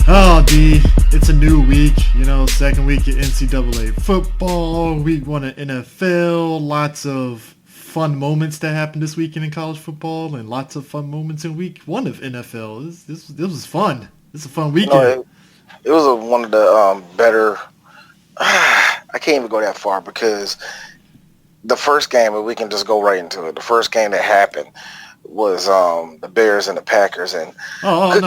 Oh, D, it's a new week, second week of NCAA football, week one of NFL, lots of fun moments that happened this weekend in college football, and lots of fun moments in week one of NFL. This was fun. This is a fun weekend. It was one of the better, I can't even go that far because the first game, and we can just go right into it, the first game that happened was the Bears and the Packers, and no, I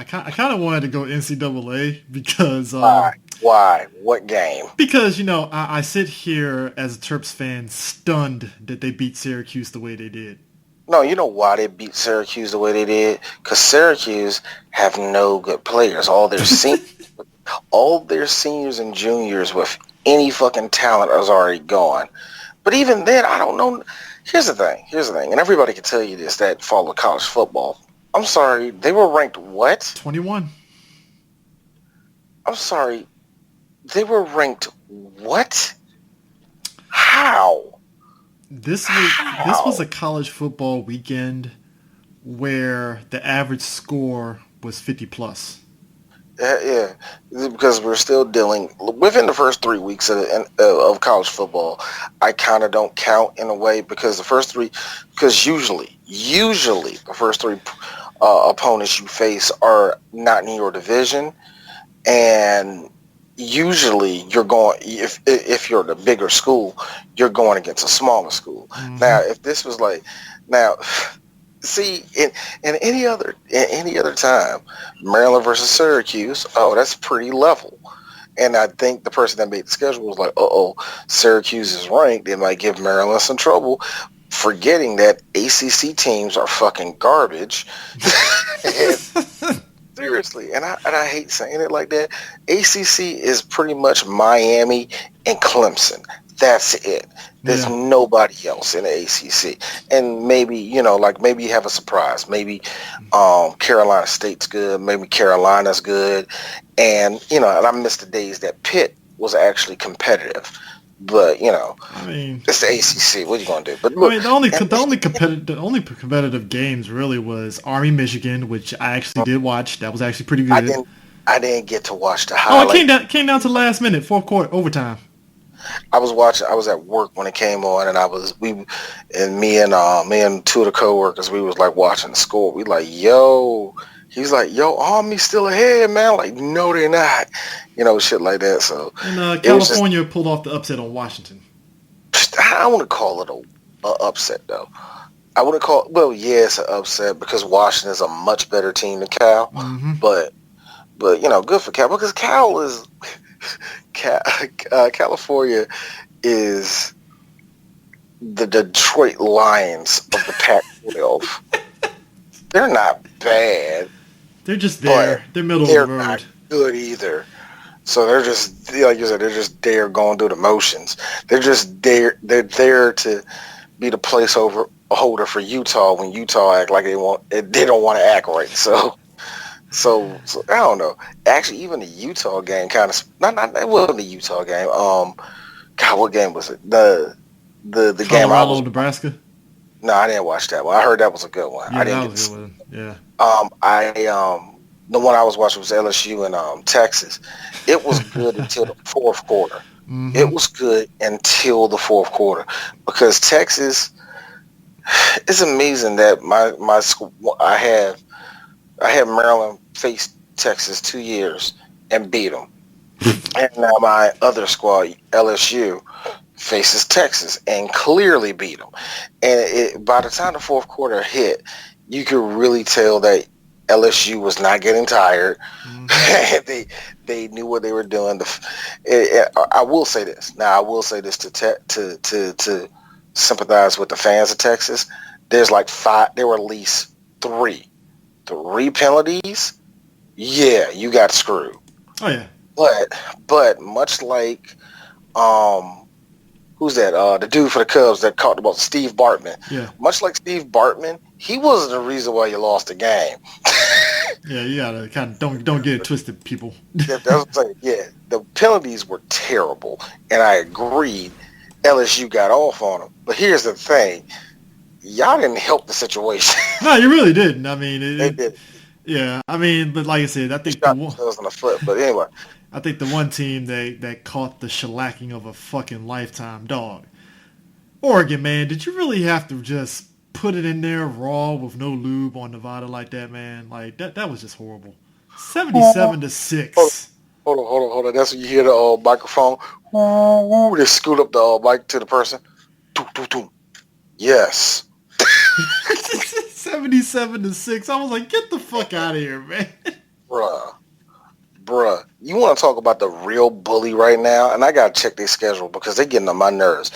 kind of wanted to go NCAA because why? What game? Because I sit here as a Terps fan stunned that they beat Syracuse the way they did. No, you know why they beat Syracuse the way they did? Because Syracuse have no good players. All their seniors and juniors with any fucking talent is already gone. But even then, I don't know. Here's the thing, and everybody can tell you this that follow college football. I'm sorry, they were ranked what? 21. I'm sorry, they were ranked what? How? This was a college football weekend where the average score was 50 plus. Yeah, because we're still dealing within the first 3 weeks of college football. I kind of don't count in a way because usually the first three opponents you face are not in your division, and usually you're going if you're the bigger school, you're going against a smaller school. Mm-hmm. Now, if this was see, in any other time, Maryland versus Syracuse, that's pretty level. And I think the person that made the schedule was like, Syracuse is ranked. They might give Maryland some trouble, forgetting that ACC teams are fucking garbage. Seriously, and I hate saying it like that. ACC is pretty much Miami and Clemson. That's it. There's nobody else in the ACC. And maybe, maybe you have a surprise. Maybe Carolina State's good. Maybe Carolina's good. And, and I miss the days that Pitt was actually competitive. But, it's the ACC. What are you going to do? But look, the only competitive games really was Army-Michigan, which I actually did watch. That was actually pretty good. I didn't get to watch the highlight. It came down to the last minute, fourth quarter, overtime. I was at work when it came on, and me and two of the coworkers, we was like watching the score. We like, he's like, Army's still ahead, man. Like, no, they're not. Shit like that. So and California pulled off the upset on Washington. I wouldn't call it a upset though. I wouldn't call it's an upset because Washington is a much better team than Cal. Mm-hmm. But good for Cal because Cal is. California is the Detroit Lions of the Pac-12. They're not bad. They're just there. They're middle of the road. They're not good either. So they're just, like you said, they're just there going through the motions. They're just there. They're there to be the placeholder for Utah when Utah act like they don't want to act right. So I don't know. Actually, even the Utah game kind of it wasn't the Utah game. God, what game was it? The game Colorado, Nebraska. No, I didn't watch that one. I heard that was a good one. Yeah, I didn't that was a good one. Yeah. The one I was watching was LSU and Texas. It was good until the fourth quarter. Mm-hmm. It was good until the fourth quarter because Texas. It's amazing that my school. I had Maryland face Texas 2 years and beat them. And now my other squad, LSU, faces Texas and clearly beat them. And by the time the fourth quarter hit, you could really tell that LSU was not getting tired. Mm-hmm. They knew what they were doing. I will say this. Now, I will say this to sympathize with the fans of Texas. There's like five. There were at least three penalties. Yeah, you got screwed. Oh yeah. But much like who's that? The dude for the Cubs that caught the ball, Steve Bartman. Yeah. Much like Steve Bartman, he wasn't the reason why you lost the game. Yeah, you gotta kind of don't get it twisted, people. Yeah, the penalties were terrible, and I agreed LSU got off on them. But here's the thing. Y'all didn't help the situation. No, you really didn't. I mean, They did. yeah. I mean, but like I said, They shot themselves in the foot. But anyway, I think the one team that caught the shellacking of a fucking lifetime, dog. Oregon, man, did you really have to just put it in there raw with no lube on Nevada like that, man? Like that was just horrible. 77 to hold 6. hold on. That's when you hear the microphone. Ooh, they scoot up the mic to the person. Doo, doo, doo. Yes. 77 to 6. I was like, get the fuck out of here, man. Bruh. You want to talk about the real bully right now? And I got to check their schedule because they're getting on my nerves.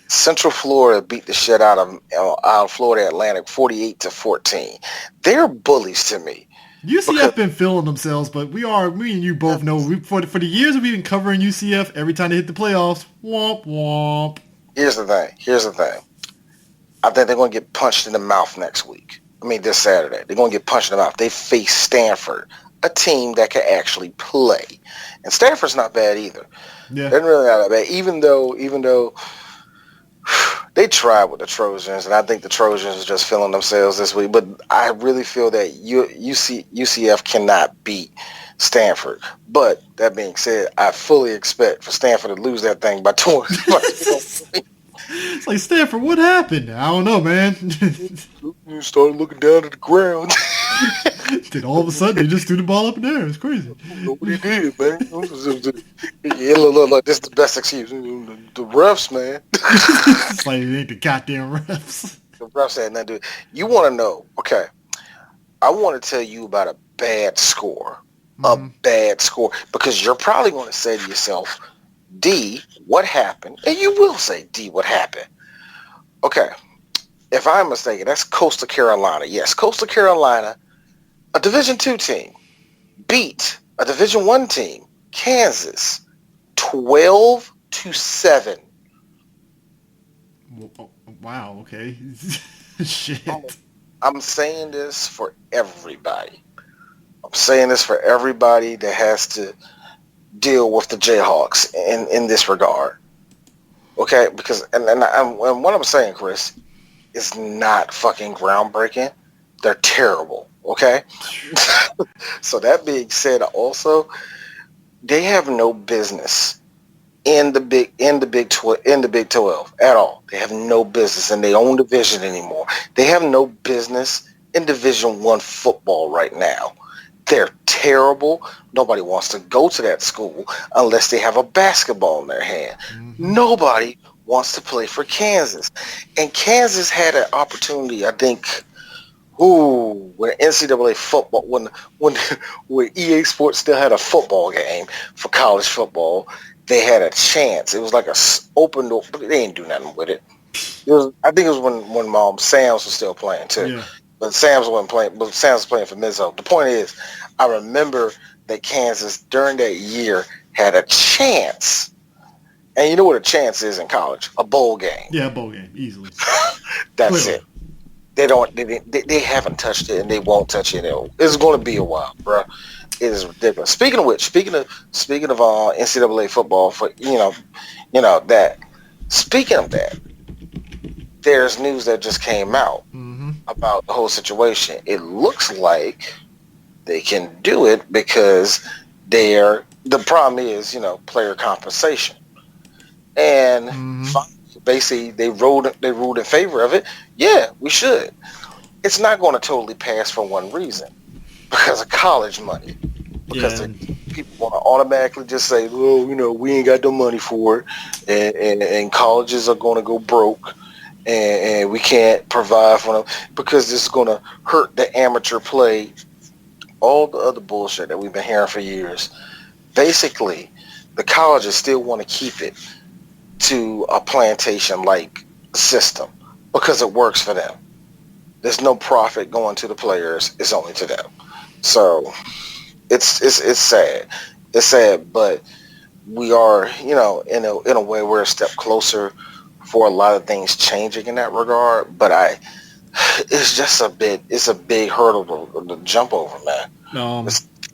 Central Florida beat the shit out of Florida Atlantic 48 to 14. They're bullies to me. UCF been feeling themselves, but me and you both know, for the years we've been covering UCF, every time they hit the playoffs, womp womp. Here's the thing. I think they're going to get punched in the mouth next week. I mean, this Saturday. They're going to get punched in the mouth. They face Stanford, a team that can actually play. And Stanford's not bad either. Yeah. They're really not that bad, even though they tried with the Trojans, and I think the Trojans are just feeling themselves this week. But I really feel that UCF cannot beat Stanford. But that being said, I fully expect for Stanford to lose that thing by 20. It's like, Stanford, what happened? I don't know, man. You started looking down at the ground. Then all of a sudden, they just threw the ball up in there. It's crazy. Nobody did, man. Yeah, look, this is the best excuse. The refs, man. It's like, it ain't the goddamn refs. The refs had nothing to do. You want to know, okay, I want to tell you about a bad score. A bad score. Because you're probably going to say to yourself, D, what happened? And you will say, D, what happened? Okay. If I'm mistaken, that's Coastal Carolina. Yes, Coastal Carolina, a Division II team, beat a Division I team, Kansas, 12 to 7. Wow, okay. Shit. I'm saying this for everybody. I'm saying this for everybody that has to deal with the Jayhawks in this regard. Okay? Because, and what I'm saying, Chris, is not fucking groundbreaking. They're terrible. Okay? So that being said, also, they have no business in the Big 12 at all. They have no business in their own division anymore. They have no business in Division I football right now. They're terrible. Nobody wants to go to that school unless they have a basketball in their hand. Mm-hmm. Nobody wants to play for Kansas. And Kansas had an opportunity, I think, when NCAA football, when EA Sports still had a football game for college football, they had a chance. It was like a open door, but they didn't do nothing with it. I think it was when Sam's was still playing too. Yeah. But Sam's wasn't playing. But Sam's was playing for Mizzo. The point is, I remember that Kansas during that year had a chance. And you know what a chance is in college? A bowl game. Yeah, a bowl game, easily. That's Clearly. It. They haven't touched it, and they won't touch it. It's going to be a while, bro. It is ridiculous. Speaking of which, speaking of NCAA football, for that. Speaking of that, there's news that just came out about the whole situation. It looks like they can do it because the problem is, player compensation. And basically they ruled in favor of it. Yeah, we should. It's not going to totally pass for one reason. Because of college money. Because people want to automatically just say, well, we ain't got the money for it. And colleges are going to go broke. And we can't provide for them because this is going to hurt the amateur play. All the other bullshit that we've been hearing for years. Basically, the colleges still want to keep it to a plantation-like system because it works for them. There's no profit going to the players. It's only to them. So it's sad. It's sad, but we are, in a way we're a step closer for a lot of things changing in that regard, but it's just it's a big hurdle to jump over, man.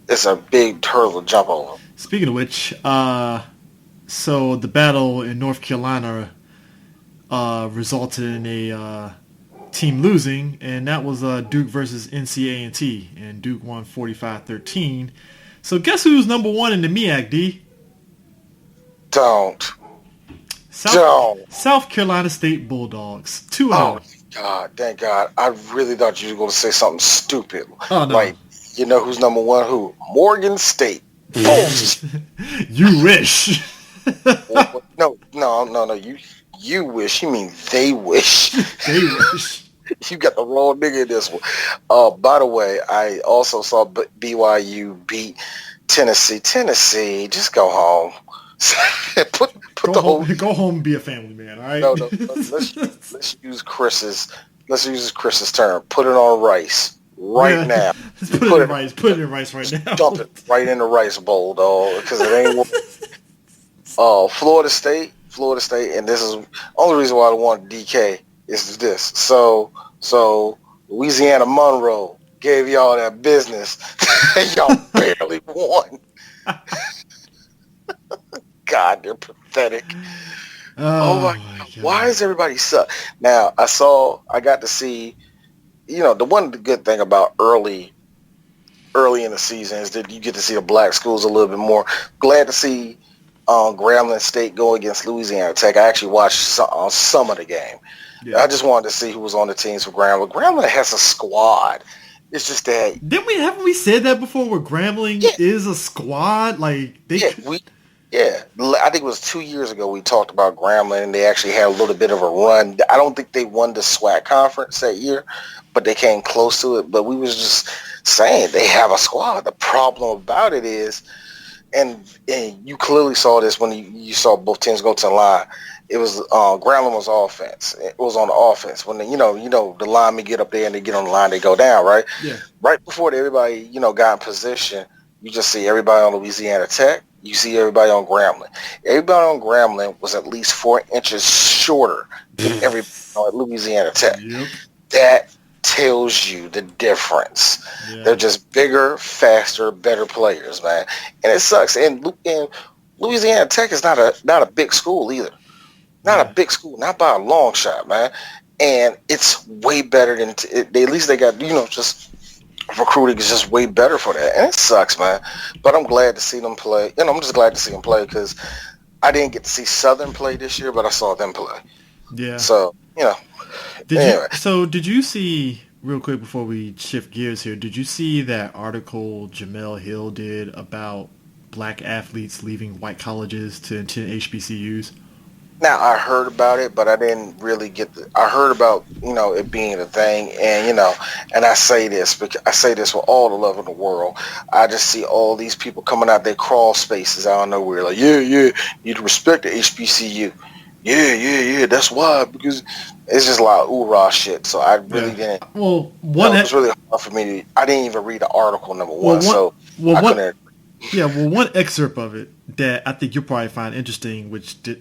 It's a big hurdle to jump over. Speaking of which, so the battle in North Carolina resulted in a team losing, and that was Duke versus NCAA, and Duke won 45-13. So guess who's number one in the MEAC, D? Don't. South South Carolina State Bulldogs. 2-0. Oh, God. Thank God. I really thought you were going to say something stupid. Oh, no. Like, you know who's number one? Who? Morgan State. You wish. No. You wish. You mean they wish. They wish. You got the wrong nigga in this one. By the way, I also saw BYU beat Tennessee. Tennessee, just go home. Go home and be a family man, all right? No. Let's use Chris's term. Put it on rice now. Put it in rice right now. Dump it right in the rice bowl, dog, because it ain't. Florida State, and this is the only reason why I want DK is this. So Louisiana Monroe gave y'all that business, and y'all barely won. God, they're pathetic. Oh my God. Why does everybody suck? Now, I got to see, the one good thing about early in the season is that you get to see the black schools a little bit more. Glad to see Grambling State go against Louisiana Tech. I actually watched some of the game. Yeah. I just wanted to see who was on the teams for Grambling. Grambling has a squad. It's just that. Haven't we said that before? Where Grambling is a squad, like they. Yeah, I think it was 2 years ago we talked about Grambling, and they actually had a little bit of a run. I don't think they won the SWAC conference that year, but they came close to it. But we was just saying they have a squad. The problem about it is, and you clearly saw this when you saw both teams go to the line. It was Grambling was offense. It was on the offense when the linemen get up there and they get on the line, they go down, right? Yeah. Right before everybody got in position, you just see everybody on Louisiana Tech. You see everybody on Grambling. Everybody on Grambling was at least 4 inches shorter than everybody at Louisiana Tech. Yep. That tells you the difference. Yeah. They're just bigger, faster, better players, man. And it sucks. And Louisiana Tech is not a big school either. Not a big school, not by a long shot, man. And it's way better than at least they got just. Recruiting is just way better for that, and it sucks, man. But I'm glad to see them play. I'm just glad to see them play because I didn't get to see Southern play this year, but I saw them play. Yeah. So Did you see, real quick before we shift gears here? Did you see that article Jamel Hill did about black athletes leaving white colleges to attend HBCUs? Now, I heard about it, but I didn't really I heard about, it being a thing, and, and I say this with all the love in the world. I just see all these people coming out their crawl spaces out of nowhere, like, you need to respect the HBCU. Yeah, that's why, because it's just a lot of oorah shit, so I really didn't. Well, it was really hard for me I didn't even read the article, number one, I couldn't. Yeah, well, one excerpt of it that I think you'll probably find interesting,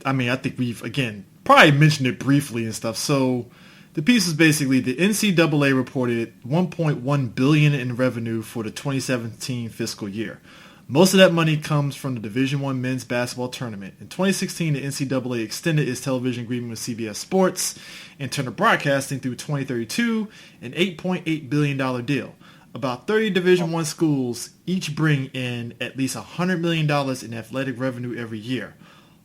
I think we've, again, probably mentioned it briefly and stuff. So the piece is basically the NCAA reported $1.1 billion in revenue for the 2017 fiscal year. Most of that money comes from the Division I men's basketball tournament. In 2016, the NCAA extended its television agreement with CBS Sports and Turner Broadcasting through 2032, an $8.8 billion deal. About 30 Division I schools each bring in at least $100 million in athletic revenue every year.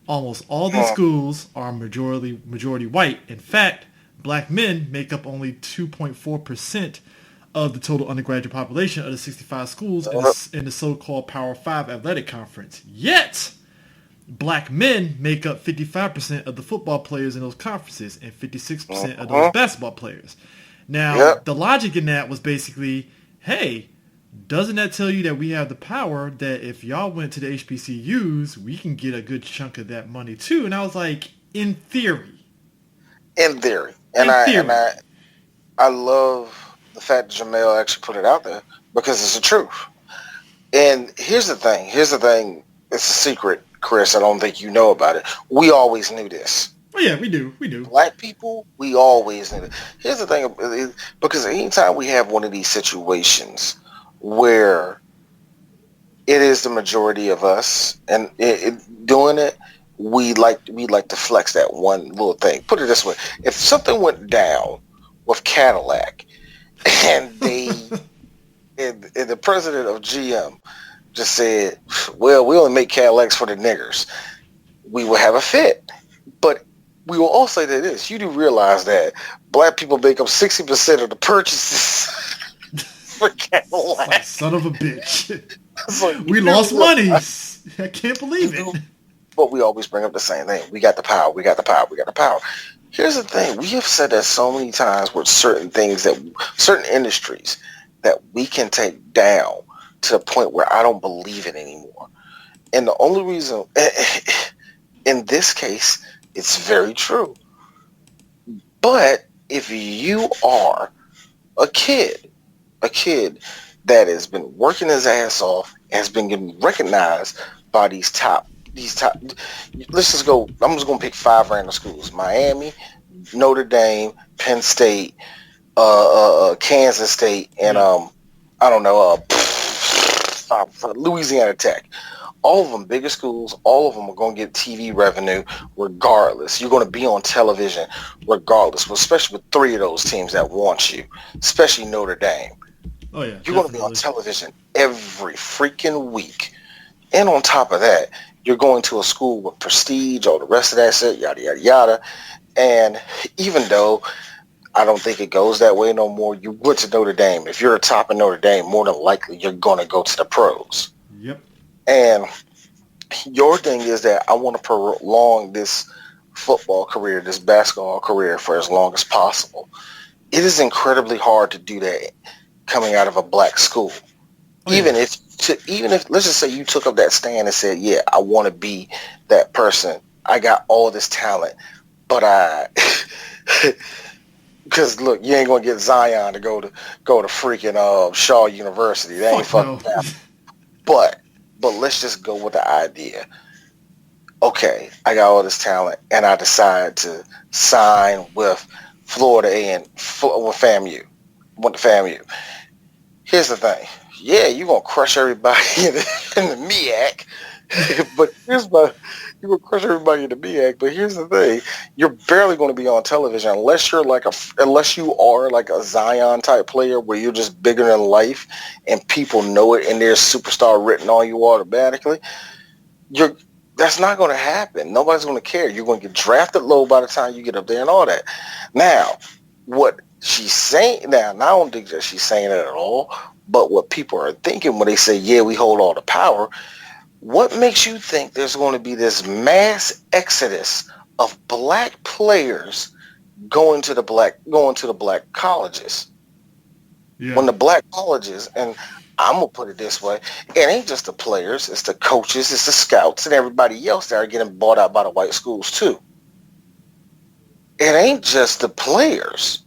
Almost all these schools are majority white. In fact, black men make up only 2.4% of the total undergraduate population of the 65 schools in the so-called Power 5 athletic conference. Yet, black men make up 55% of the football players in those conferences and 56% of those basketball players. Now, the logic in that was basically, hey, doesn't that tell you that we have the power that if y'all went to the HBCUs, we can get a good chunk of that money too? And I was like, in theory. And I love the fact that Jamel actually put it out there because it's the truth. And here's the thing. It's a secret, Chris. I don't think you know about it. We always knew this. Oh, yeah, we do. Black people, we always knew it. Here's the thing, because anytime we have one of these situations where it is the majority of us and doing it, we like to flex that one little thing. Put it this way: if something went down with Cadillac, and and the president of GM just said, "Well, we only make Cadillacs for the niggers," we will have a fit. But we will all say that this: you do realize that black people make up 60% of the purchases for Like, Cadillac. son of a bitch. It's like, We lost money. I can't believe it. But we always bring up the same thing. We got the power. We got the power. We got the power. Here's the thing. We have said that so many times with certain things certain industries that we can take down to the point where I don't believe it anymore. And the only reason, in this case, it's very true. But if you are a kid that has been working his ass off, has been getting recognized by these top, let's just go, I'm just going to pick 5 random schools: Miami, Notre Dame, Penn State, Kansas State, and I don't know, Louisiana Tech. All of them bigger schools. All of them are going to get TV revenue regardless. You're going to be on television regardless, especially with 3 of those teams that want you, especially Notre Dame. Oh yeah, You're going to be on television every freaking week. And on top of that, you're going to a school with prestige, all the rest of that shit, yada, yada, yada. And even though I don't think it goes that way no more, you went to Notre Dame. If you're a top in Notre Dame, more than likely you're going to go to the pros. Yep. And your thing is that I want to prolong this football career, this basketball career for as long as possible. It is incredibly hard to do that coming out of a black school. Even if let's just say you took up that stand and said, yeah, I want to be that person. I got all this talent, but because look, you ain't gonna get Zion to go to freaking Shaw University. That ain't fucking happening. But let's just go with the idea. Okay, I got all this talent, and I decide to sign with Florida with FAMU. Went to FAMU. Here's the thing. Yeah, you're going to crush everybody in the MEAC. But you're going to crush everybody in the MEAC. But here's the thing. You're barely going to be on television unless you are like a Zion type player where you're just bigger than life and people know it and there's superstar written on you automatically. That's not going to happen. Nobody's going to care. You're going to get drafted low by the time you get up there and all that. Now, what she's saying now, and I don't think that she's saying it at all, but what people are thinking when they say, yeah, we hold all the power, what makes you think there's going to be this mass exodus of black players going to the black colleges? Yeah. When the black colleges, and I'm going to put it this way, it ain't just the players, it's the coaches, it's the scouts, and everybody else that are getting bought out by the white schools too. It ain't just the players.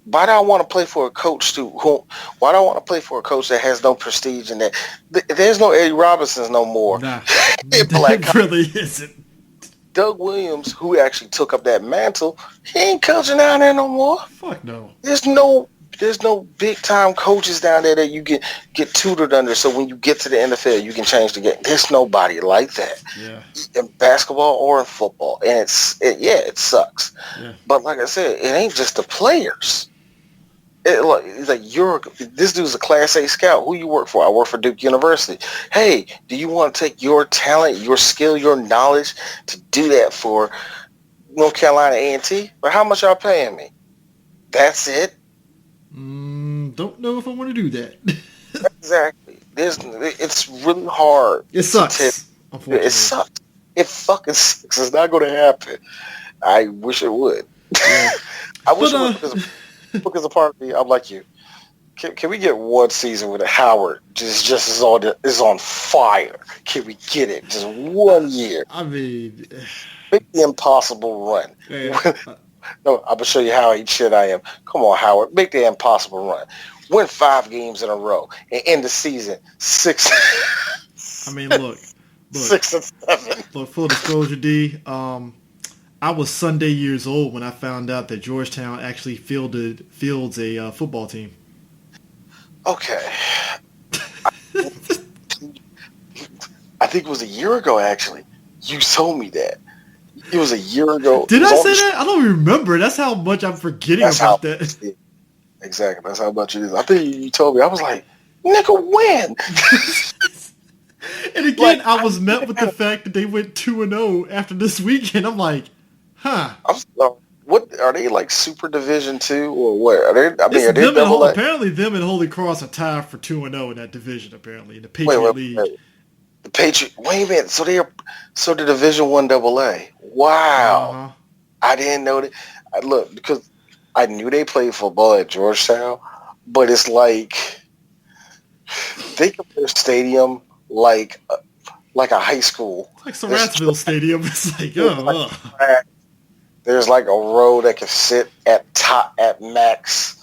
Why do I want to play for a coach why do I want to play for a coach that has no prestige and that there's no Eddie Robinsons no more? Nah, it really isn't. Doug Williams, who actually took up that mantle, he ain't coaching down there no more. Fuck no. There's no big time coaches down there that you get tutored under. So when you get to the NFL, you can change the game. There's nobody like that. Yeah. In basketball or in football, and it sucks. Yeah. But like I said, it ain't just the players. It's like this dude's a Class A scout. Who you work for? I work for Duke University. Hey, do you want to take your talent, your skill, your knowledge to do that for North Carolina A&T? But how much y'all paying me? That's it. Don't know if I want to do that. Exactly. It's really hard. It sucks. It sucks. It fucking sucks. It's not going to happen. I wish it would. Yeah. I wish it would because a part of me, I'm like you. Can we get one season with Howard just is on fire? Can we get it? Just 1 year. I mean, make the impossible run. Yeah. No, I'm gonna show you how shit I am. Come on, Howard, make the impossible run. Win 5 games in a row and end the season 6. I mean, look, 6 and 7. Look, full disclosure, D. I was Sunday years old when I found out that Georgetown actually fields a football team. Okay. I think it was a year ago, actually. You told me that. It was a year ago. Did I say that? I don't remember. That's how much I'm forgetting That's how about that. exactly. That's how much it is. I think you told me. I was like, nigga, when? And again, Like, I was met with the fact that they went 2-0 after this weekend. I'm like, huh. what are they like? Super Division 2 or what? Are they? I mean, It's are they them and double A? apparently them and Holy Cross are tied for 2-0 in that division. Apparently in the Wait, Patriot wait, League. wait. The Patriot. Wait a minute. So the Division 1 double A. Uh Wow. huh. I didn't know that. Look, because I knew they played football at Georgetown, but it's like think of their stadium like a high school. It's like There's Saratsville Stadium. It's like, there's like oh. track. There's like a row that can sit at max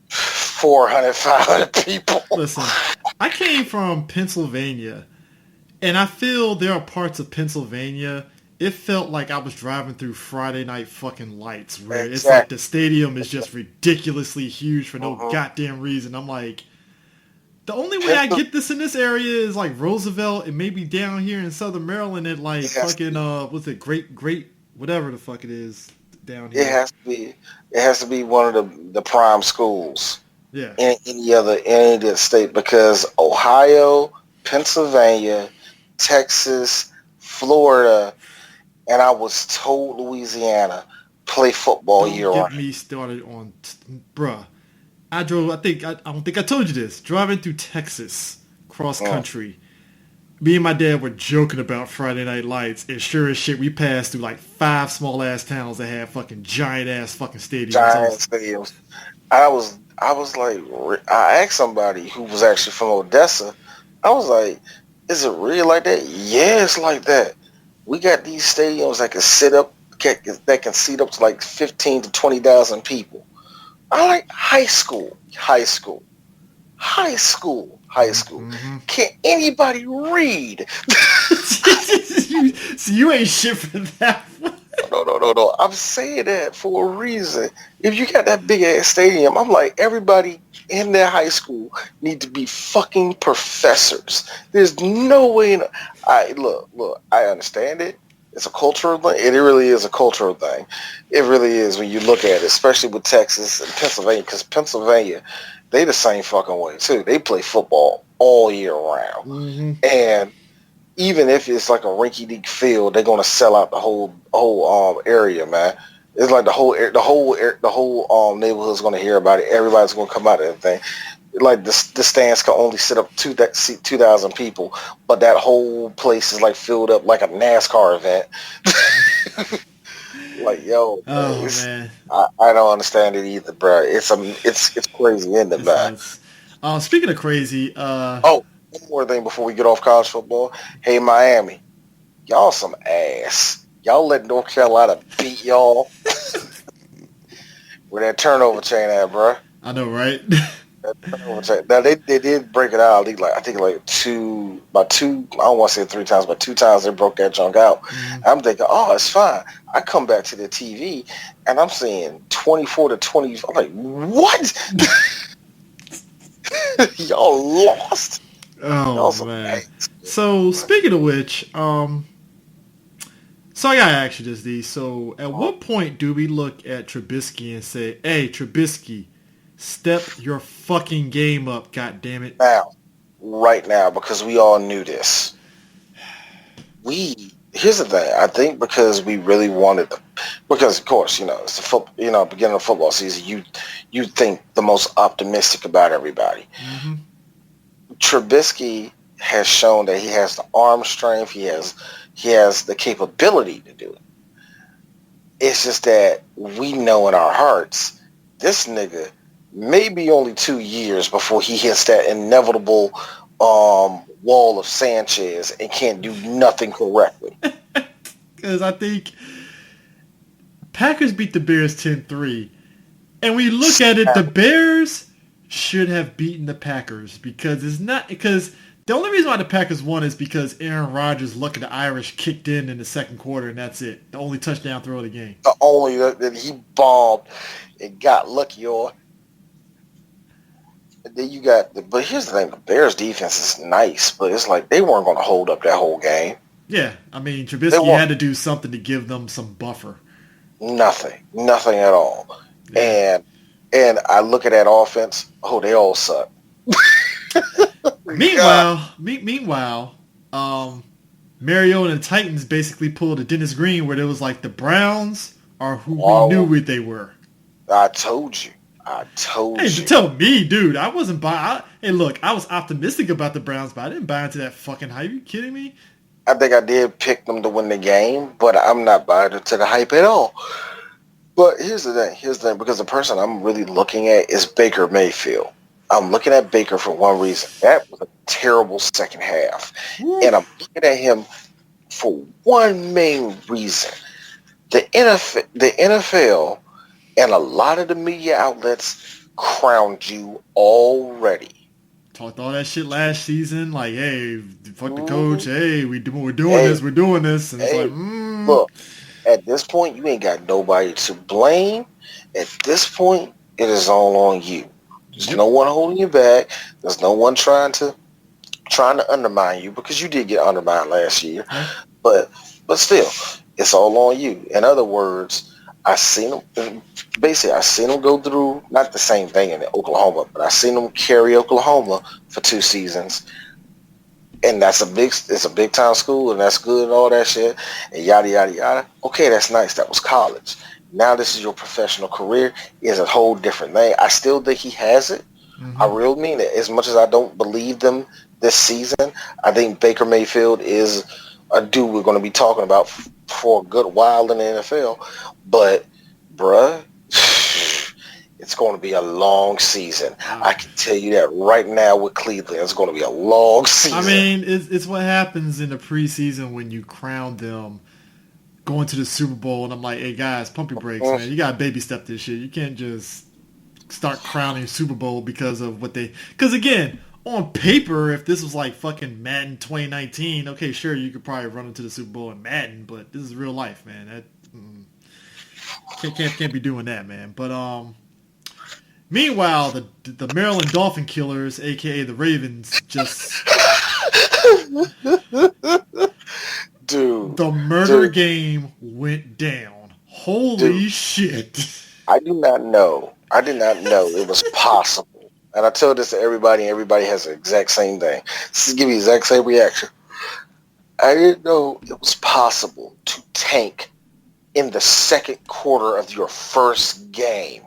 400, 500 people. Listen, I came from Pennsylvania, and I feel there are parts of Pennsylvania. It felt like I was driving through Friday Night fucking lights, where it's like Exactly. the stadium is just ridiculously huge for no Mm-hmm. goddamn reason. I'm like, the only way I Pencil, get this in this area is like Roosevelt and maybe down here in Southern Maryland at like it has to fucking be. what's it, great whatever the fuck it is down It here. has to be. It has to be one of the prime schools Yeah. in any other state because Ohio, Pennsylvania, Texas, Florida, and I was told Louisiana play football Don't year get round. me started on, bruh. I drove. I don't think I told you this. Driving through Texas, cross Mm. country. Me and my dad were joking about Friday Night Lights, and sure as shit, we passed through like 5 small ass towns that had fucking giant ass fucking stadiums. I Giant was, stadiums. I was like, I asked somebody who was actually from Odessa. I was like, is it really like that? Yeah, it's like that. We got these stadiums that can that can seat up to like 15 to 20,000 people. I like high school, high school. mm-hmm. Can anybody read? So you ain't shit for that one. No. I'm saying that for a reason. If you got that big ass stadium, I'm like, everybody in their high school need to be fucking professors. There's no way. Look. I understand it. It's a cultural thing. It really is a cultural thing. It really is when you look at it, especially with Texas and Pennsylvania, because Pennsylvania, they the same fucking way too. They play football all year round, Mm-hmm. and even if it's like a rinky-dink field, they're gonna sell out the whole area, man. It's like the whole neighborhood's gonna hear about it. Everybody's gonna come out of that thing. Like the stands can only sit up 2,000 people, but that whole place is like filled up like a NASCAR event. Like yo, bro, Oh man, I don't understand it either, bro. It's crazy, isn't it, it's man? nuts. Speaking of crazy, Oh, one more thing before we get off college football. Hey, Miami, y'all some ass. Y'all let North Carolina beat y'all with that turnover chain at, bro. I know, right? That turnover chain. Now they did break it out. I think like about two. I don't want to say 3 times, but 2 times they broke that junk out. Mm-hmm. I'm thinking, oh, it's fine. I come back to the TV and I'm seeing 24-20. I'm like, what? Y'all lost. Oh Y'all some man. ass. So speaking of which, so I gotta ask you this, D. So at what point do we look at Trubisky and say, "Hey, Trubisky, step your fucking game up, god damn it"? Right now, because we all knew this. Here's the thing. I think because we really wanted them, because of course, it's the beginning of football season. You think the most optimistic about everybody. Mm-hmm. Trubisky has shown that he has the arm strength. He has the capability to do it. It's just that we know in our hearts this nigga maybe only 2 years before he hits that inevitable wall of Sanchez and can't do nothing correctly. Because I think Packers beat the Bears 10-3. And we look at it, the Bears should have beaten the Packers because the only reason why the Packers won is because Aaron Rodgers, lucky the Irish, kicked in the second quarter, and that's it. The only touchdown throw of the game. The only that he bombed and got lucky on. And then but here's the thing: the Bears defense is nice, but it's like they weren't going to hold up that whole game. Yeah, I mean, They Trubisky want had to do something to give them some buffer. nothing at all. Yeah. And I look at that offense. Oh, they all suck. God, Meanwhile, um, Mariota and the Titans basically pulled a Dennis Green where it was like the Browns are who we knew oh, what they were. I told you. I Hey, told to you. tell me, dude, I wasn't buying. Hey, look, I was optimistic about the Browns, but I didn't buy into that fucking hype. You kidding me? I think I did pick them to win the game, but I'm not buying into the hype at all. But here's the thing. Here's the thing. Because the person I'm really looking at is Baker Mayfield. I'm looking at Baker for one reason. That was a terrible second half. Woo. And I'm looking at him for one main reason. The NFL and a lot of the media outlets crowned you already. Talked all that shit last season, like, hey, fuck the coach. Mhm. Hey, we're doing Hey, this, and it's like, hey, look, at this point, you ain't got nobody to blame. At this point, it is all on you. There's yep. no one holding you back. There's no one trying to undermine you because you did get undermined last year. Yeah. But still, it's all on you. In other words, I seen them. Basically, I seen them go through not the same thing in Oklahoma, but I seen them carry Oklahoma for 2 seasons, and it's a big time school, and that's good and all that shit, and yada yada yada. Okay, that's nice. That was college. Now this is your professional career. Is a whole different thing. I still think he has it. I Mm-hmm. really mean it. As much as I don't believe them this season, I think Baker Mayfield is a dude we're going to be talking about for a good while in the NFL. But, bruh, it's going to be a long season. I can tell you that right now with Cleveland. It's going to be a long season. I mean, it's what happens in the preseason when you crown them going to the Super Bowl, and I'm like, hey guys, pump your brakes, man. You gotta baby step this shit. You can't just start crowning Super Bowl because of what they. Because again, on paper, if this was like fucking Madden 2019, okay, sure, you could probably run into the Super Bowl in Madden, but this is real life, man. That can't be doing that, man. But meanwhile, the Maryland Dolphin Killers, aka the Ravens, just dude, the murder game went down. dude, Holy shit. I do not know. I did not know it was possible. And I tell this to everybody, and everybody has the exact same thing. This is give me the exact same reaction. I didn't know it was possible to tank in the second quarter of your first game.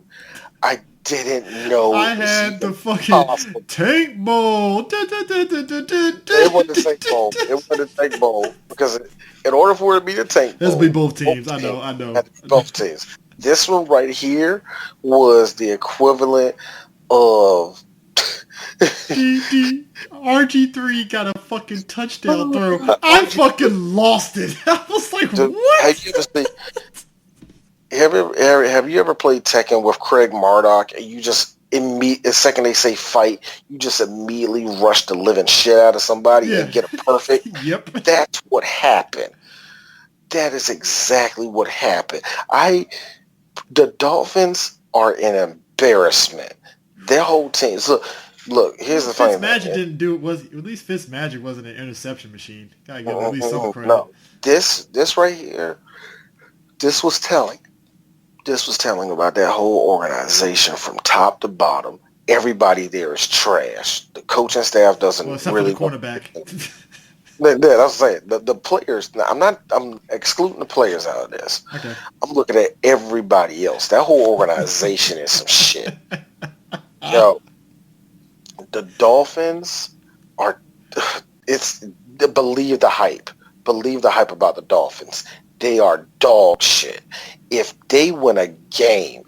I didn't know I it was had the even fucking possible. tank bowl. It wasn't the tank bowl. It wasn't the tank bowl because in order for it to be the tank Let's be bowl, both teams. both I teams know. had to be both teams. This one right here was the equivalent of RG3 got a fucking touchdown throw. I fucking lost it. I was like, Dude, what? have you ever played Tekken with Craig Murdoch and you just the second they say fight, you just immediately rush the living shit out of somebody Yeah. and get it perfect? Yep. That's what happened. That is exactly what happened. The Dolphins are an embarrassment. Their whole team. Look. Here's the funny Fitzmagic thing. didn't do it. At least Fitzmagic wasn't an interception machine. Gotta give him at least some credit. No, this right here. This was telling. This was telling about that whole organization from top to bottom. Everybody there is trash. The coaching staff doesn't Except really for the cornerback. That's saying the players. I'm excluding the players out of this. Okay. I'm looking at everybody else. That whole organization is some shit. Yo, the Dolphins are. It's believe the hype. Believe the hype about the Dolphins. They are dog shit. If they win a game,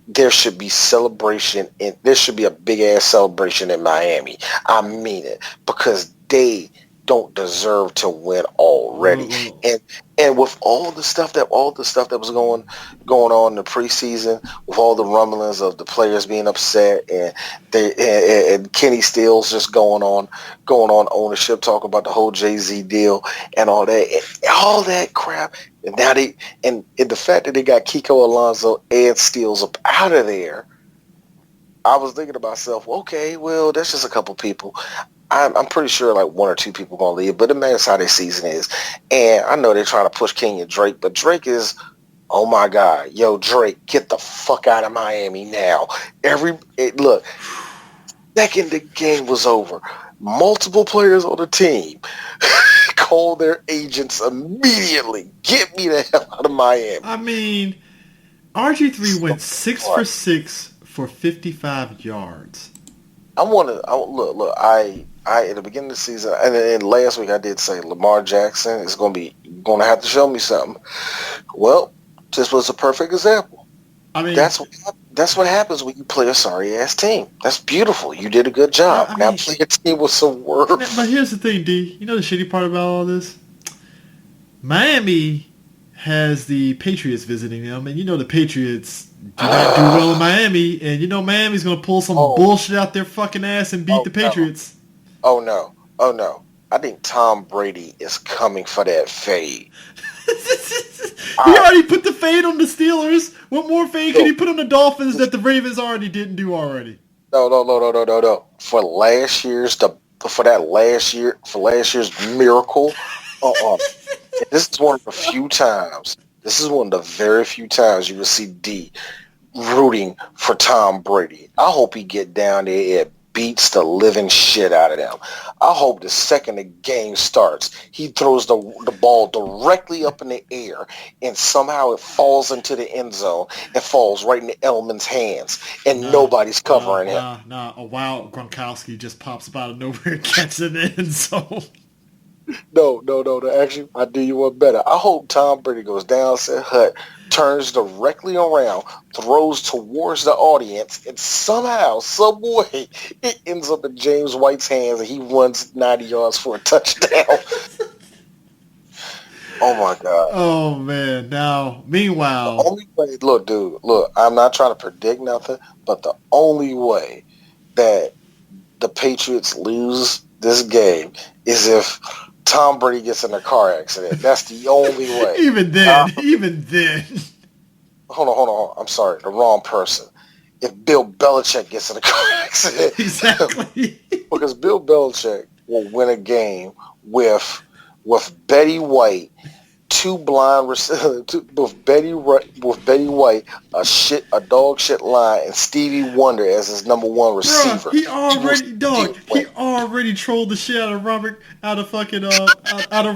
there should be celebration. There should be a big ass celebration in Miami. I mean it because they don't deserve to win already. And with all the stuff that was going on in the preseason, with all the rumblings of the players being upset and Kenny Stills just going on ownership, talking about the whole Jay-Z deal and all that crap. And now the fact that they got Kiko Alonso and Stills up out of there, I was thinking to myself, okay, well, that's just a couple people. I'm pretty sure like one or two people gonna leave, but that's how their season is. And I know they're trying to push Kenyon Drake, but Drake is, oh my God, yo Drake, get the fuck out of Miami now. Look, second the game was over, multiple players on the team called their agents immediately. Get me the hell out of Miami. I mean, RG3 went 6 for 6 for 55 yards. Look. I at the beginning of the season, and then last week I did say Lamar Jackson is going to have to show me something. Well, this was a perfect example. I mean, that's what happens when you play a sorry ass team. That's beautiful. You did a good job. Now play a team with some work. But here's the thing, D. You know the shitty part about all this? Miami has the Patriots visiting them, and you know the Patriots do not do well in Miami, and you know Miami's going to pull some bullshit out their fucking ass and beat the Patriots. Oh no. I think Tom Brady is coming for that fade. He already put the fade on the Steelers. What more fade can he put on the Dolphins that the Ravens already didn't do already? No. For last year's miracle. This is one of the few times. This is one of the very few times you will see D rooting for Tom Brady. I hope he get down there and beats the living shit out of them. I hope the second the game starts, he throws the ball directly up in the air and somehow it falls into the end zone and falls right in Elman's hands and nobody's covering him. A wild Gronkowski just pops up out of nowhere and catches in the end zone. No. Actually, I do you one better. I hope Tom Brady goes down, said hut, turns directly around, throws towards the audience, and somehow, some way, it ends up in James White's hands and he runs 90 yards for a touchdown. Oh my God. Oh man. Now, meanwhile, the only way, look, I'm not trying to predict nothing, but the only way that the Patriots lose this game is if Tom Brady gets in a car accident. That's the only way. Even then. Hold on. I'm sorry, the wrong person. If Bill Belichick gets in a car accident. Exactly. Because Bill Belichick will win a game with Betty White, with Betty White, a dog shit line, and Stevie Wonder as his number one receiver. Bruh, he already trolled the shit out of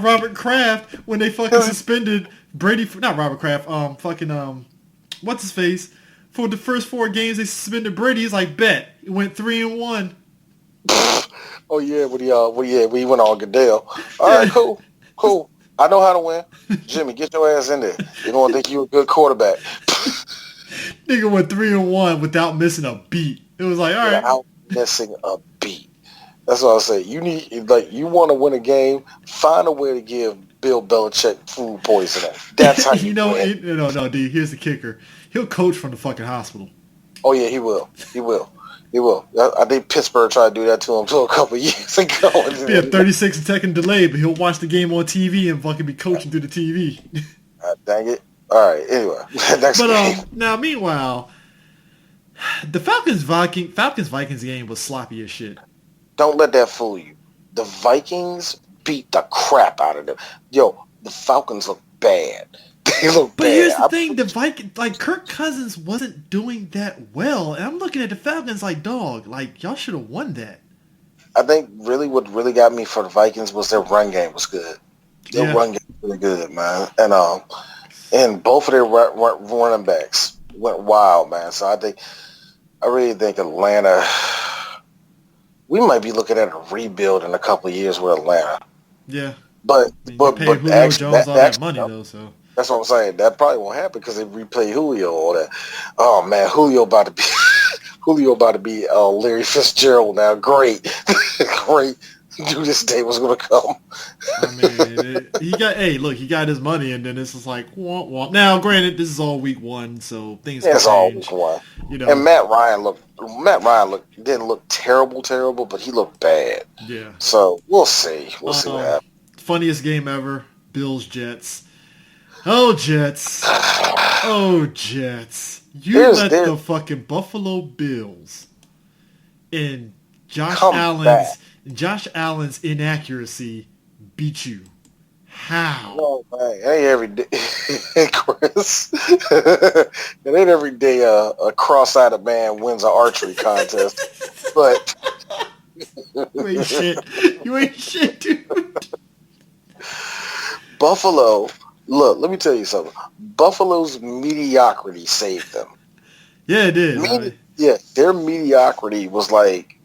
Robert Kraft when they fucking suspended Brady not Robert Kraft, what's his face? For the first 4 games they suspended Brady. He's like, bet. It went 3-1. Oh yeah, when he went on Goodell. All right, cool. I know how to win. Jimmy, get your ass in there. You're going to think you're a good quarterback. Nigga went 3-1 without missing a beat. It was like, all right. Without missing a beat. That's what I say. You want to win a game, find a way to give Bill Belichick food poisoning. That's how you win. No, D, here's the kicker. He'll coach from the fucking hospital. Oh, yeah, he will. I think Pittsburgh tried to do that to him a couple years ago. Be a 36-second delay, but he'll watch the game on TV and fucking be coaching through the TV. Dang it. All right, anyway. Next game. Now, meanwhile, the Falcons-Vikings game was sloppy as shit. Don't let that fool you. The Vikings beat the crap out of them. Yo, the Falcons look bad. They look bad. But here's the thing, the Vikings, Kirk Cousins wasn't doing that well. And I'm looking at the Falcons like, dog, y'all should have won that. I think what really got me for the Vikings was their run game was good. Their run game was really good, man. And both of their running backs went wild, man. So I really think Atlanta, we might be looking at a rebuild in a couple of years with Atlanta. Yeah. But Julio Jones all that money though, so. That's what I'm saying. That probably won't happen because they replay Julio all that. Oh man, Julio about to be Larry Fitzgerald now. Great. Knew this day was gonna come. I mean, he got his money, and then it's just like womp womp. Now, granted, this is all week 1, so things can change. It's all week 1. You know, and Matt Ryan didn't look terrible, but he looked bad. Yeah. So we'll see. We'll see what happens. Funniest game ever: Bills Jets. Oh Jets. Oh Jets. You let the fucking Buffalo Bills and Josh Allen's Josh Allen's inaccuracy beat you. How? No, man, it ain't every day, Chris. It ain't every day a cross-eyed man wins an archery contest. But You ain't shit. You ain't shit, dude. Buffalo, look, let me tell you something. Buffalo's mediocrity saved them. Yeah, it did. I mean, Yeah, their mediocrity was like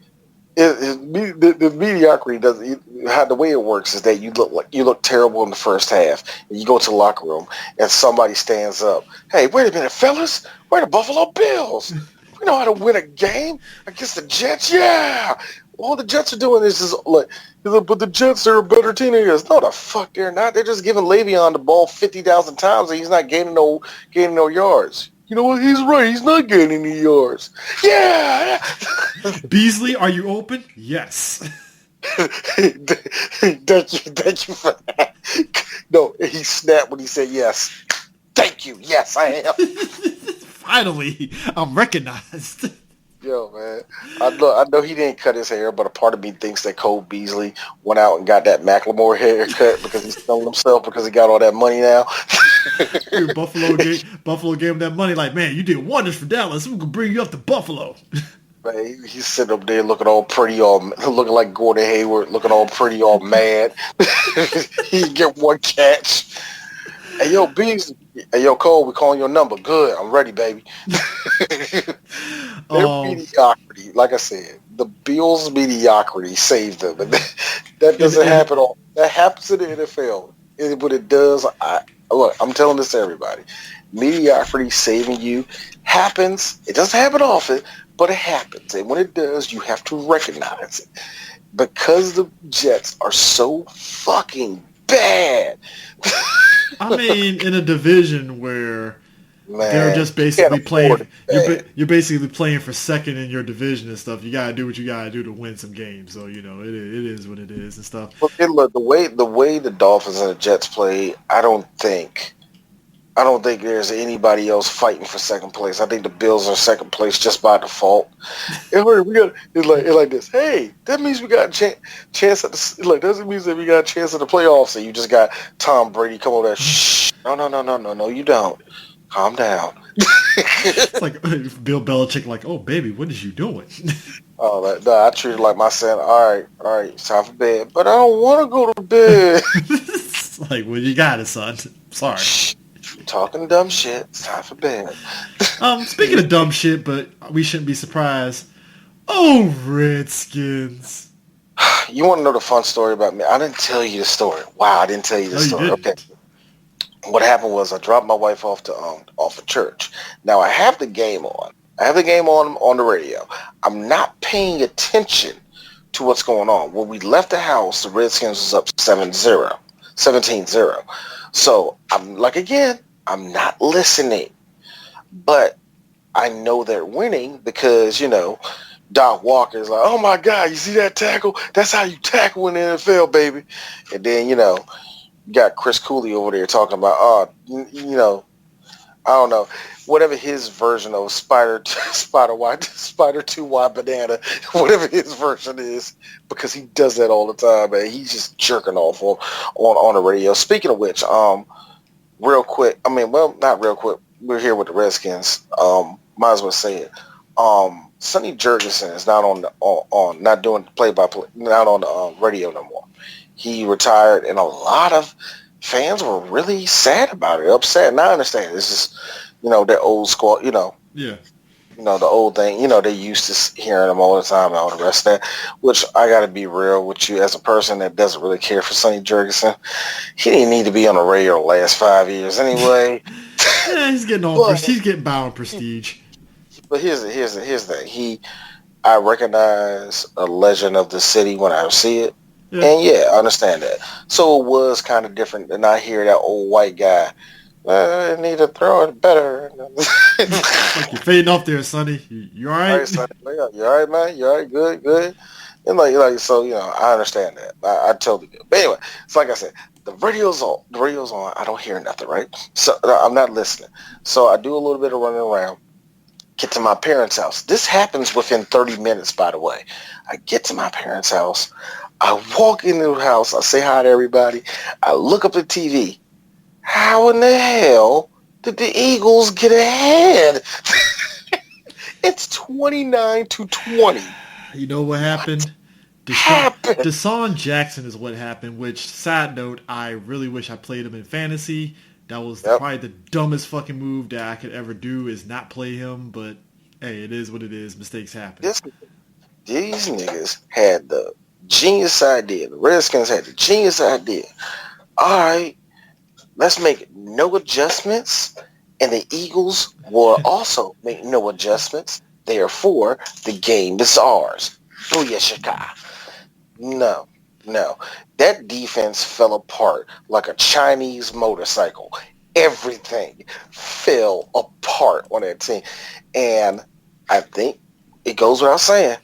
the mediocrity doesn't. How the way it works is that you look terrible in the first half, and you go to the locker room, and somebody stands up. Hey, wait a minute, fellas, we're the Buffalo Bills. We know how to win a game against the Jets. Yeah, all the Jets are doing is like, but the Jets are a better team than us. No, the fuck they're not. They're just giving Le'Veon the ball 50,000 times, and he's not gaining no yards. You know what? He's right. He's not gaining any yards. Yeah. Beasley, are you open? Yes. Thank you for that. No, he snapped when he said yes. Thank you. Yes, I am. Finally, I'm recognized. Yo, man. I know he didn't cut his hair, but a part of me thinks that Cole Beasley went out and got that Macklemore haircut because he's killing himself because he got all that money now. Dude, Buffalo gave him that money like, man, you did wonders for Dallas. We're going to bring you up to Buffalo. Man, he's sitting up there looking all pretty, looking like Gordon Hayward, looking all pretty, all mad. He get one catch. Hey, yo, Beasley. Hey, yo, Cole, we calling your number. Good. I'm ready, baby. Their mediocrity, like I said, the Bills' mediocrity saved them. And that doesn't happen all. That happens in the NFL. But it does. Look, I'm telling this to everybody. Mediocrity saving you happens. It doesn't happen often, but it happens. And when it does, you have to recognize it. Because the Jets are so fucking bad. I mean, in a division where Man, they're just basically playing. You're basically playing for second in your division and stuff. You gotta do what you gotta do to win some games. So you know it is what it is and stuff. Look, the way the Dolphins and the Jets play, I don't think there's anybody else fighting for second place. I think the Bills are second place just by default. It's like this. Hey, that means we got a chance at the doesn't mean that we got a chance at the playoffs. And you just got Tom Brady come over there. Shh. No, you don't. Calm down. It's like Bill Belichick, like, oh baby, what is you doing? I treat it like my son. All right, it's time for bed. But I don't want to go to bed. It's like, well, you got it, son. Sorry. Shh. Talking dumb shit. It's time for bed. Speaking of dumb shit, but we shouldn't be surprised. Oh, Redskins. You want to know the fun story about me? I didn't tell you the story. Wow, I didn't tell you the story. Okay. What happened was I dropped my wife off of church. Now I have the game on. On the radio. I'm not paying attention to what's going on. When we left the house, the Redskins was up 17-0. So I'm like, again, I'm not listening. But I know they're winning because, Doc Walker's like, oh my God, you see that tackle? That's how you tackle in the NFL, baby. And then, you got Chris Cooley over there talking about, I don't know, whatever his version of Spider 2Y banana, whatever his version is, because he does that all the time, man. He's just jerking off on the radio. Speaking of which, real quick, not real quick, we're here with the Redskins. Might as well say it. Sonny Jurgensen is not not doing play-by-play, not on the radio no more. He retired, and a lot of fans were really sad about it, upset. And I understand. It's just, their old squad, Yeah. The old thing, they used to hearing them all the time and all the rest of that, which I got to be real with you as a person that doesn't really care for Sonny Jurgensen. He didn't need to be on the radio the last 5 years anyway. Yeah, he's getting on. He's getting by on prestige. But here's the thing. I recognize a legend of the city when I see it. Yeah. And yeah, I understand that. So it was kind of different than I hear that old white guy. I need to throw it better. Like you're fading off there, Sonny. You all right? All right, Sonny. You all right, man? You all right? Good. And so, I understand that. I totally do. But anyway, it's like I said, the radio's on. I don't hear nothing, right? So I'm not listening. So I do a little bit of running around. get to my parents' house. This happens within 30 minutes, by the way. I get to my parents' house. I walk into the house. I say hi to everybody. I look up the TV. How in the hell did the Eagles get ahead? It's 29-20. You know what happened? Happened? Deshaun Jackson is what happened, which, side note, I really wish I played him in fantasy. That was Yep. probably the dumbest fucking move that I could ever do is not play him, but hey, it is what it is. Mistakes happen. These niggas had the genius idea. The Redskins had the genius idea. All right, let's make no adjustments, and the Eagles will also make no adjustments. Therefore, the game is ours. Booyah shaka. No. That defense fell apart like a Chinese motorcycle. Everything fell apart on that team. And I think it goes without saying,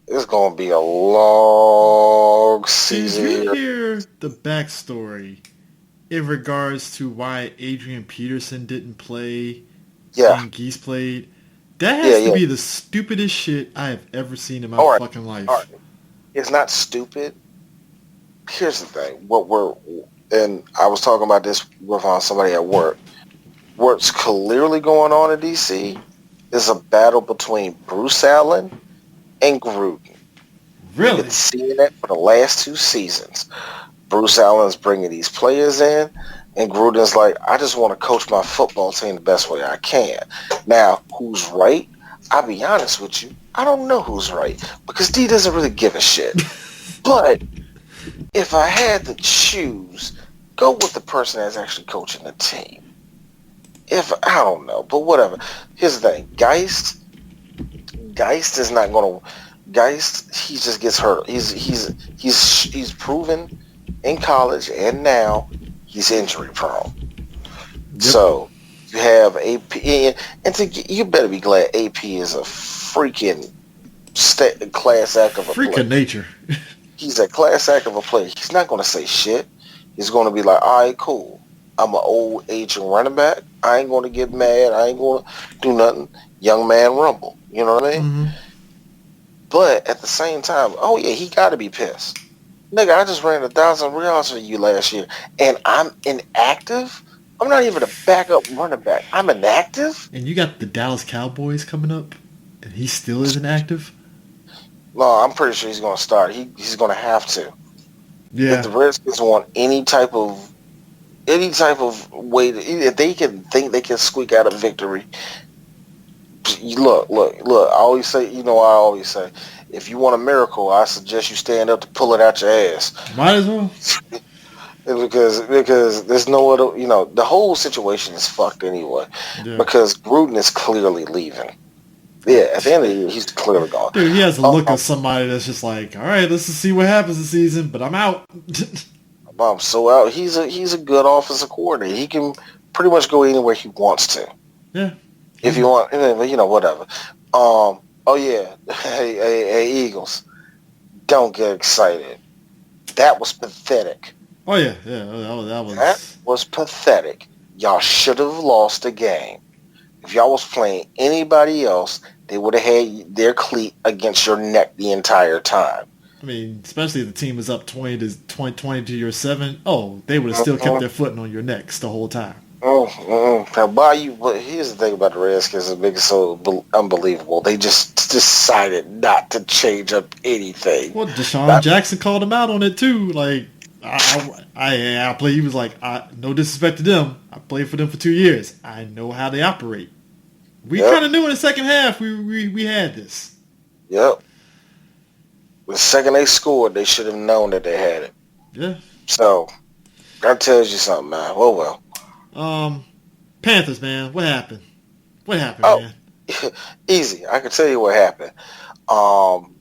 it's going to be a long season. Did you hear the backstory in regards to why Adrian Peterson didn't play and Geese played? That has to be the stupidest shit I have ever seen in my fucking life. Right. It's not stupid. Here's the thing. And I was talking about this with somebody at work. What's clearly going on in D.C. is a battle between Bruce Allen and Gruden. Really? We've been seeing that for the last 2 seasons. Bruce Allen's bringing these players in, and Gruden's like, I just want to coach my football team the best way I can. Now, who's right? I'll be honest with you. I don't know who's right because D doesn't really give a shit. But if I had to choose, go with the person that's actually coaching the team. I don't know, but whatever. Here's the thing. Geist is not going to. Geist, he just gets hurt. He's proven in college and now he's injury prone. Yep. So you have AP, and you better be glad AP is a freaking class act of a player. Freaking nature. He's a class act of a player. He's not going to say shit. He's going to be like, all right, cool. I'm an old aging running back. I ain't going to get mad. I ain't going to do nothing. Young man rumble. You know what I mean? Mm-hmm. But at the same time, oh yeah, he got to be pissed. Nigga, I just ran 1,000 yards for you last year, and I'm inactive? I'm not even a backup running back. I'm inactive? And you got the Dallas Cowboys coming up, and he still isn't active? No, I'm pretty sure he's going to start. He's going to have to. Yeah. If the Redskins want any type of way if they can think they can squeak out a victory, look. I always say, I always say, if you want a miracle, I suggest you stand up to pull it out your ass. Might as well. because there's no other, the whole situation is fucked anyway. Yeah. Because Gruden is clearly leaving. Yeah, at the end of the year, he's clearly gone. Dude, he has the look of somebody that's just like, all right, let's just see what happens this season, but I'm out. I'm so out. He's a good offensive coordinator. He can pretty much go anywhere he wants to. Yeah. If you want, whatever. Oh yeah. Hey, Eagles. Don't get excited. That was pathetic. Oh yeah. That was pathetic. Y'all should have lost the game. If y'all was playing anybody else, they would have had their cleat against your neck the entire time. I mean, especially if the team is up 20 to your 7. Oh, they would have still kept their foot on your necks the whole time. Now, but here's the thing about the Redskins that makes it so unbelievable. They just decided not to change up anything. Well, Deshaun Jackson called him out on it too. Like, I play. He was like, no disrespect to them. I played for them for 2 years. I know how they operate. We kind of knew in the second half we had this. Yep. The second they scored, they should have known that they had it. Yeah. So that tells you something, man. Well. Panthers, man. What happened? Man? Easy. I can tell you what happened.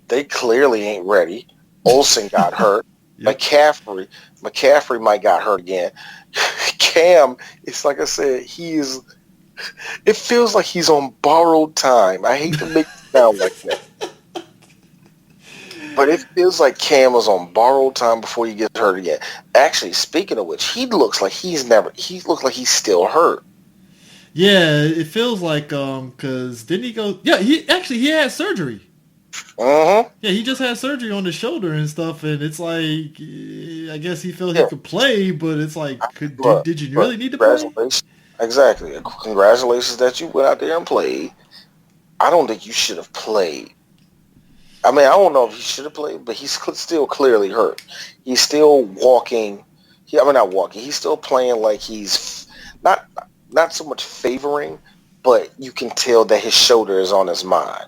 They clearly ain't ready. Olsen got hurt. Yep. McCaffrey might got hurt again. Cam, it's like I said, it feels like he's on borrowed time. I hate to make it sound like that. But it feels like Cam was on borrowed time before he gets hurt again. Actually, speaking of which, he looks like he's still hurt. Yeah, it feels like because didn't he go? Yeah, he had surgery. Mm-hmm. Yeah, he just had surgery on the shoulder and stuff, and it's like I guess he felt he Yeah. could play, but it's like, Look, did you look, really need to play? congratulations. Exactly. Congratulations that you went out there and played. I don't think you should have played. I mean, I don't know if he should have played, but he's still clearly hurt. He's still walking. Not walking. He's still playing like he's not not so much favoring, but you can tell that his shoulder is on his mind.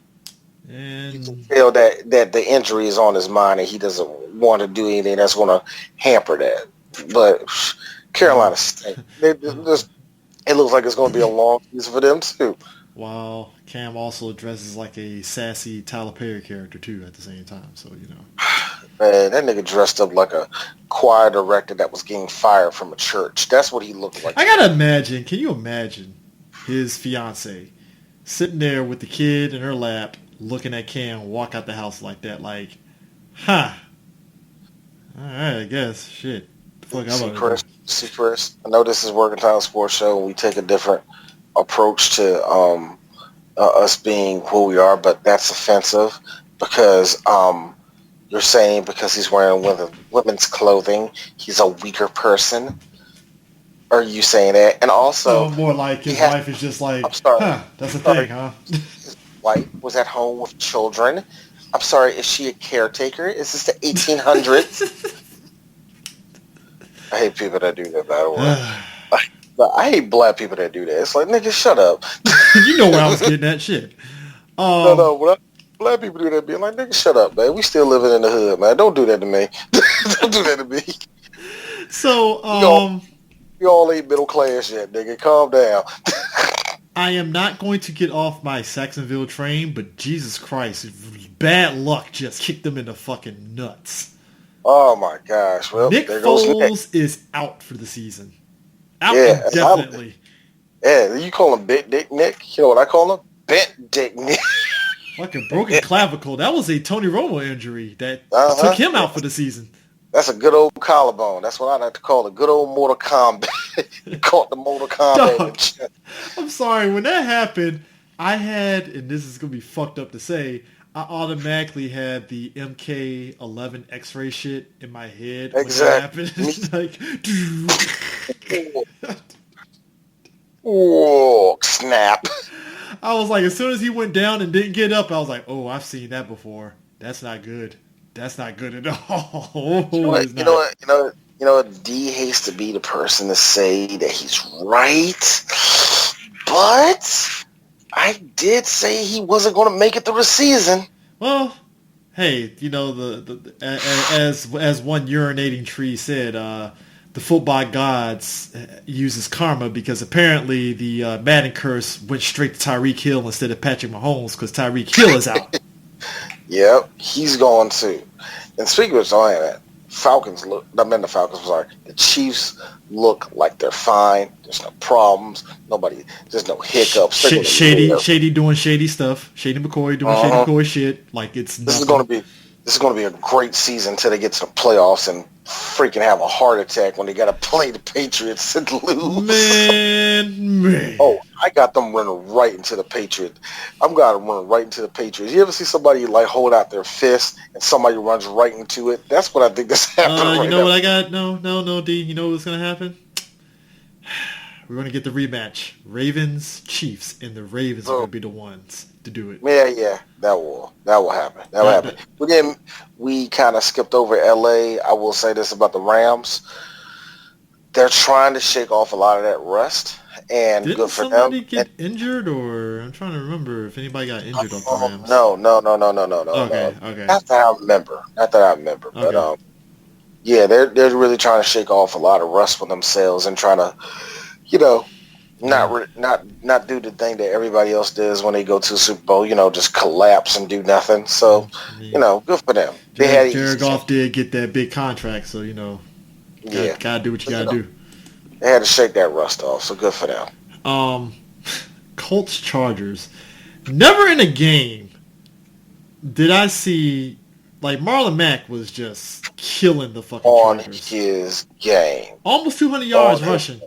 You can And tell that the injury is on his mind, and he doesn't want to do anything that's going to hamper that. But Carolina State, it looks like it's going to be a long season for them too. while Cam also dresses like a sassy Tyler Perry character too at the same time, so Man, that nigga dressed up like a choir director that was getting fired from a church. That's what he looked like. I gotta imagine. Can you imagine his fiance sitting there with the kid in her lap, looking at Cam walk out the house like that? Like, huh? All right, I guess. Shit. The fuck I'm about to do. See, Chris, I know this is Working Time Sports Show, and we take a different approach to us being who we are, but that's offensive because you're saying because he's wearing women's clothing, he's a weaker person. Are you saying that? And also, So more like his wife is just like, I'm sorry, huh? That's a thing, huh? his wife was at home with children. I'm sorry, is she a caretaker? Is this the 1800s? I hate people that do that, by the way. But I hate black people that do that. It's like, nigga, shut up. You know where I was getting that shit. No, black people do that, being like, nigga, shut up, man. We still living in the hood, man. Don't do that to me. Don't do that to me. So, you all ain't middle class yet, nigga. Calm down. I am not going to get off my Saxonville train, but Jesus Christ, bad luck just kicked them in the fucking nuts. Oh my gosh. Well, Nick there goes Nick. Foles is out for the season. Out Yeah, indefinitely. Yeah, you call him Big Dick Nick? You know what I call him? Bent Dick Nick. Fucking broken clavicle. That was a Tony Romo injury that took him out for the season. That's a good old collarbone. That's what I like to call a good old Mortal Kombat. You caught the Mortal Kombat. Dog, I'm sorry. When that happened, I had, and this is going to be fucked up to say, I automatically had the MK11 X-ray shit in my head Exactly. when it happened. Like, oh, snap. I was like, as soon as he went down and didn't get up, I was like, oh, I've seen that before. That's not good. That's not good at all. You know what? D hates to be the person to say that he's right, but I did say he wasn't going to make it through the season. Well, hey, as one urinating tree said, the football gods uses karma because apparently the Madden curse went straight to Tyreek Hill instead of Patrick Mahomes because Tyreek Hill is out. Yep, he's going too. And speaking of that, the Chiefs look like they're fine. There's no problems. There's no hiccups. Shady doing shady stuff. Shady McCoy doing shady McCoy shit. Like it's nothing. This is going to be a great season until they get to the playoffs and freaking have a heart attack when they got to play the Patriots and lose. Man. Oh, I got them running right into the Patriots. I'm got them running right into the Patriots. You ever see somebody like hold out their fist and somebody runs right into it? That's what I think is happening right now. You know what I got? No, D. You know what's going to happen? We're going to get the rematch. Ravens, Chiefs, and the Ravens are going to be the ones to do it. Yeah, that will happen. That will happen. We kind of skipped over LA. I will say this about the Rams. They're trying to shake off a lot of that rust, and Didn't good for them. somebody get injured, or I'm trying to remember if anybody got injured on the Rams. No. Okay. Not that I remember. Okay. But yeah, they're really trying to shake off a lot of rust for themselves and trying to, not do the thing that everybody else does when they go to the Super Bowl. Just collapse and do nothing. So, good for them. Jared Goff did get that big contract, so gotta do what you gotta do. They had to shake that rust off, so good for them. Colts Chargers. Never in a game did I see Marlon Mack was just killing the fucking on Chargers. his game. Almost 200 yards rushing.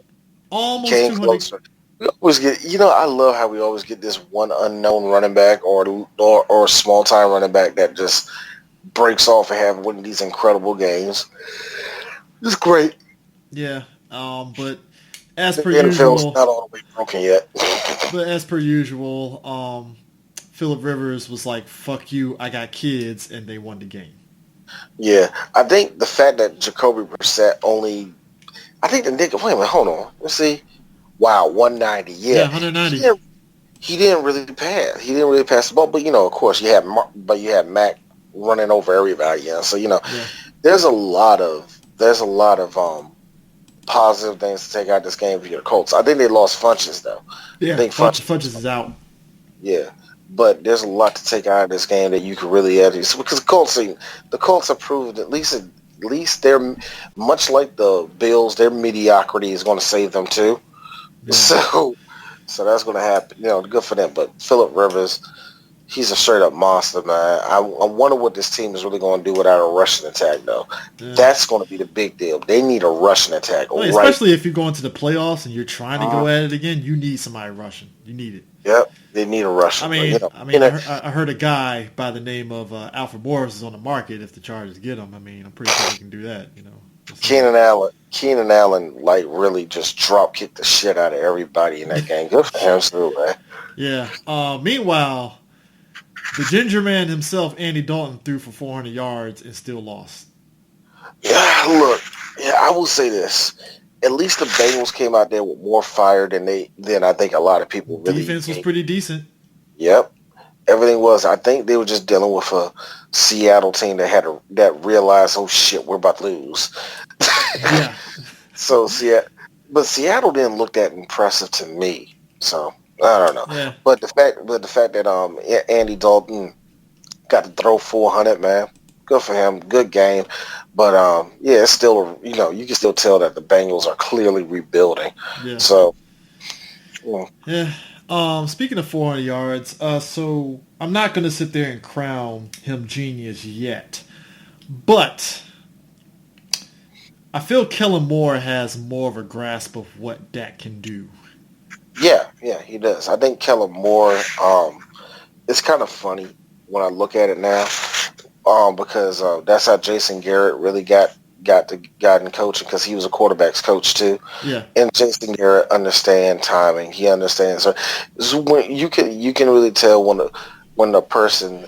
Almost Came 200. closer. We always get, I love how we always get this one unknown running back or small time running back that just breaks off and have one of these incredible games. It's great. Yeah. But as The per NFL's usual, not all the way broken yet. but as per usual, Philip Rivers was like, "Fuck you, I got kids," and they won the game. Yeah, I think the fact that Jacoby Brissett I think the nigga. Wait a minute, hold on. Let's see. Wow, 190. Yeah, Yeah, he 190. didn't. He didn't really pass. He didn't really pass the ball. But of course, you had Mac running over everybody. Yeah, so Yeah. there's a lot of positive things to take out this game for your Colts. I think they lost Funches though. I Yeah, think Funches. Funches is out. Yeah, but there's a lot to take out of this game that you could really add to. Because the Colts have proved at least they're much like the Bills. Their mediocrity is going to save them too. Yeah. So, that's going to happen. Good for them. But Philip Rivers, he's a straight up monster, man. I wonder what this team is really going to do without a rushing attack, though. Yeah. That's going to be the big deal. They need a rushing attack, Well, right? especially if you go into the playoffs and you're trying to Uh, go at it again, you need somebody rushing. You need it. yep, they need a I rushing. But mean, I mean, I heard a guy by the name of Alfred Morris is on the market. If the Chargers get him, I mean, I'm pretty sure they can do that. Keenan Allen, like really just drop kicked the shit out of everybody in that game. Good for him, too, man. Yeah. Meanwhile, the Ginger Man himself, Andy Dalton, threw for 400 yards and still lost. Yeah, look, I will say this. At least the Bengals came out there with more fire than I think a lot of people really Defense was gave. pretty decent. Yep, everything was. I think they were just dealing with a Seattle team that realized, oh shit, we're about to lose. Yeah. So Seattle didn't look that impressive to me. So I don't know. Yeah. But the fact that Andy Dalton got to throw 400, man, good for him. Good game. But yeah, it's still you can still tell that the Bengals are clearly rebuilding. Yeah. So mm, Yeah. Speaking of 400 yards, so I'm not going to sit there and crown him genius yet, but I feel Kellen Moore has more of a grasp of what Dak can do. yeah, he does. I think Kellen Moore. It's kind of funny when I look at it now. Because that's how Jason Garrett really got in coaching because he was a quarterback's coach too, Yeah. and Jason Garrett understands timing. He understands. So when you can really tell when a person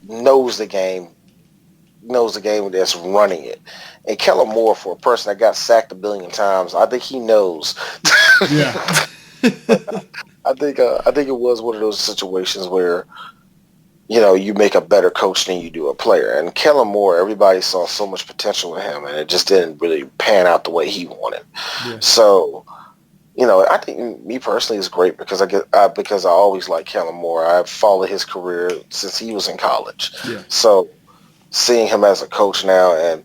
knows the game that's running it. And Kellen Moore, for a person that got sacked a billion times, I think he knows. Yeah. I think it was one of those situations where you make a better coach than you do a player. And Kellen Moore, everybody saw so much potential in him, and it just didn't really pan out the way he wanted. Yeah. So, I think me personally is great because I always like Kellen Moore. I've followed his career since he was in college. Yeah. So, seeing him as a coach now, and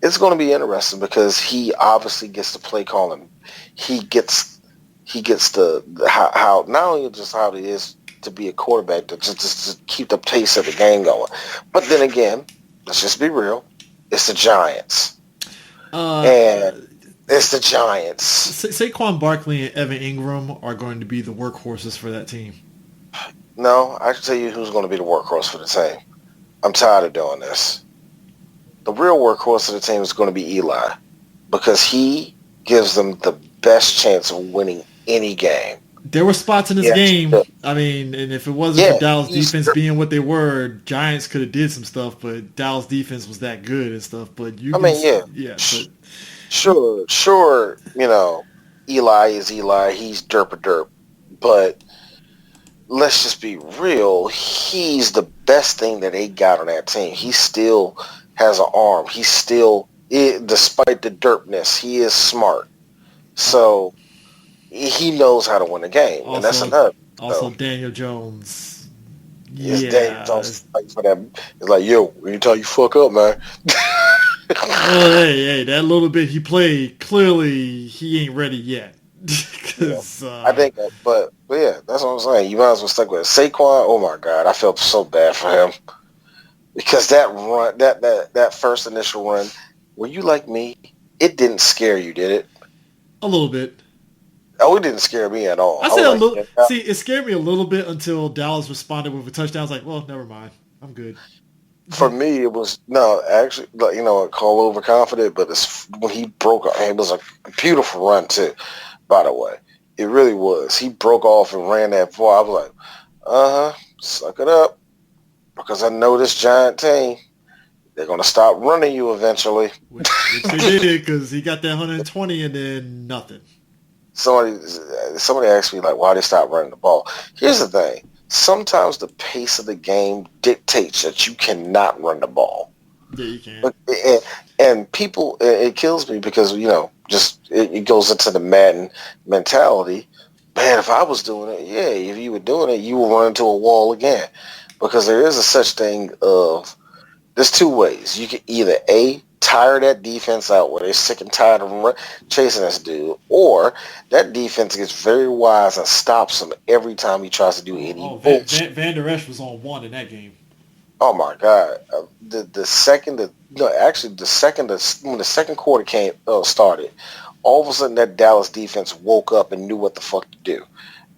it's going to be interesting because he obviously gets to play calling. He gets the how not only just how it is to be a quarterback to just keep the pace of the game going. But then again, let's just be real. It's the Giants. And it's the Giants. Saquon Barkley and Evan Ingram are going to be the workhorses for that team. No, I can tell you who's going to be the workhorse for the team. I'm tired of doing this. The real workhorse of the team is going to be Eli because he gives them the best chance of winning any game. There were spots in this game. I mean, and if it wasn't for Dallas defense being what they were, Giants could have did some stuff, but Dallas defense was that good and stuff. But sure. Eli is Eli. He's derp. But let's just be real. He's the best thing that they got on that team. He still has an arm. He's still, despite the derpness, he is smart. So he knows how to win a game, and that's another. Also, Daniel Jones. Yes, Daniel Jones fights for that. It's like, yo, when you tell you fuck up, man. Well, hey, that little bit he played, clearly he ain't ready yet. I think, but yeah, that's what I'm saying. You might as well stick with it. Saquon. Oh my God, I felt so bad for him because that run, that first initial run, were you like me? It didn't scare you, did it? A little bit. Oh, it didn't scare me at all. I I was said a like, little. yeah. See, it scared me a little bit until Dallas responded with a touchdown. I was like, well, never mind. I'm good. For me, it was no, actually, like, call overconfident, but when he broke, it was a beautiful run too. By the way, it really was. He broke off and ran that far. I was like, suck it up, because I know this giant team. They're gonna stop running you eventually. Which they did, because he got that 120 and then nothing. Somebody asked me, like, why they stop running the ball. Here's the thing. Sometimes the pace of the game dictates that you cannot run the ball. Yeah, you can. And people, it kills me because, it goes into the Madden mentality. Man, if I was doing it, yeah, if you were doing it, you would run into a wall again. Because there is a such thing of, there's two ways. You can either A, tire that defense out where they're sick and tired of chasing this dude, or that defense gets very wise and stops him every time he tries to do any bullshit. Van Der Esch was on one in that game. Oh my God! The second that actually when the second quarter started, all of a sudden that Dallas defense woke up and knew what the fuck to do.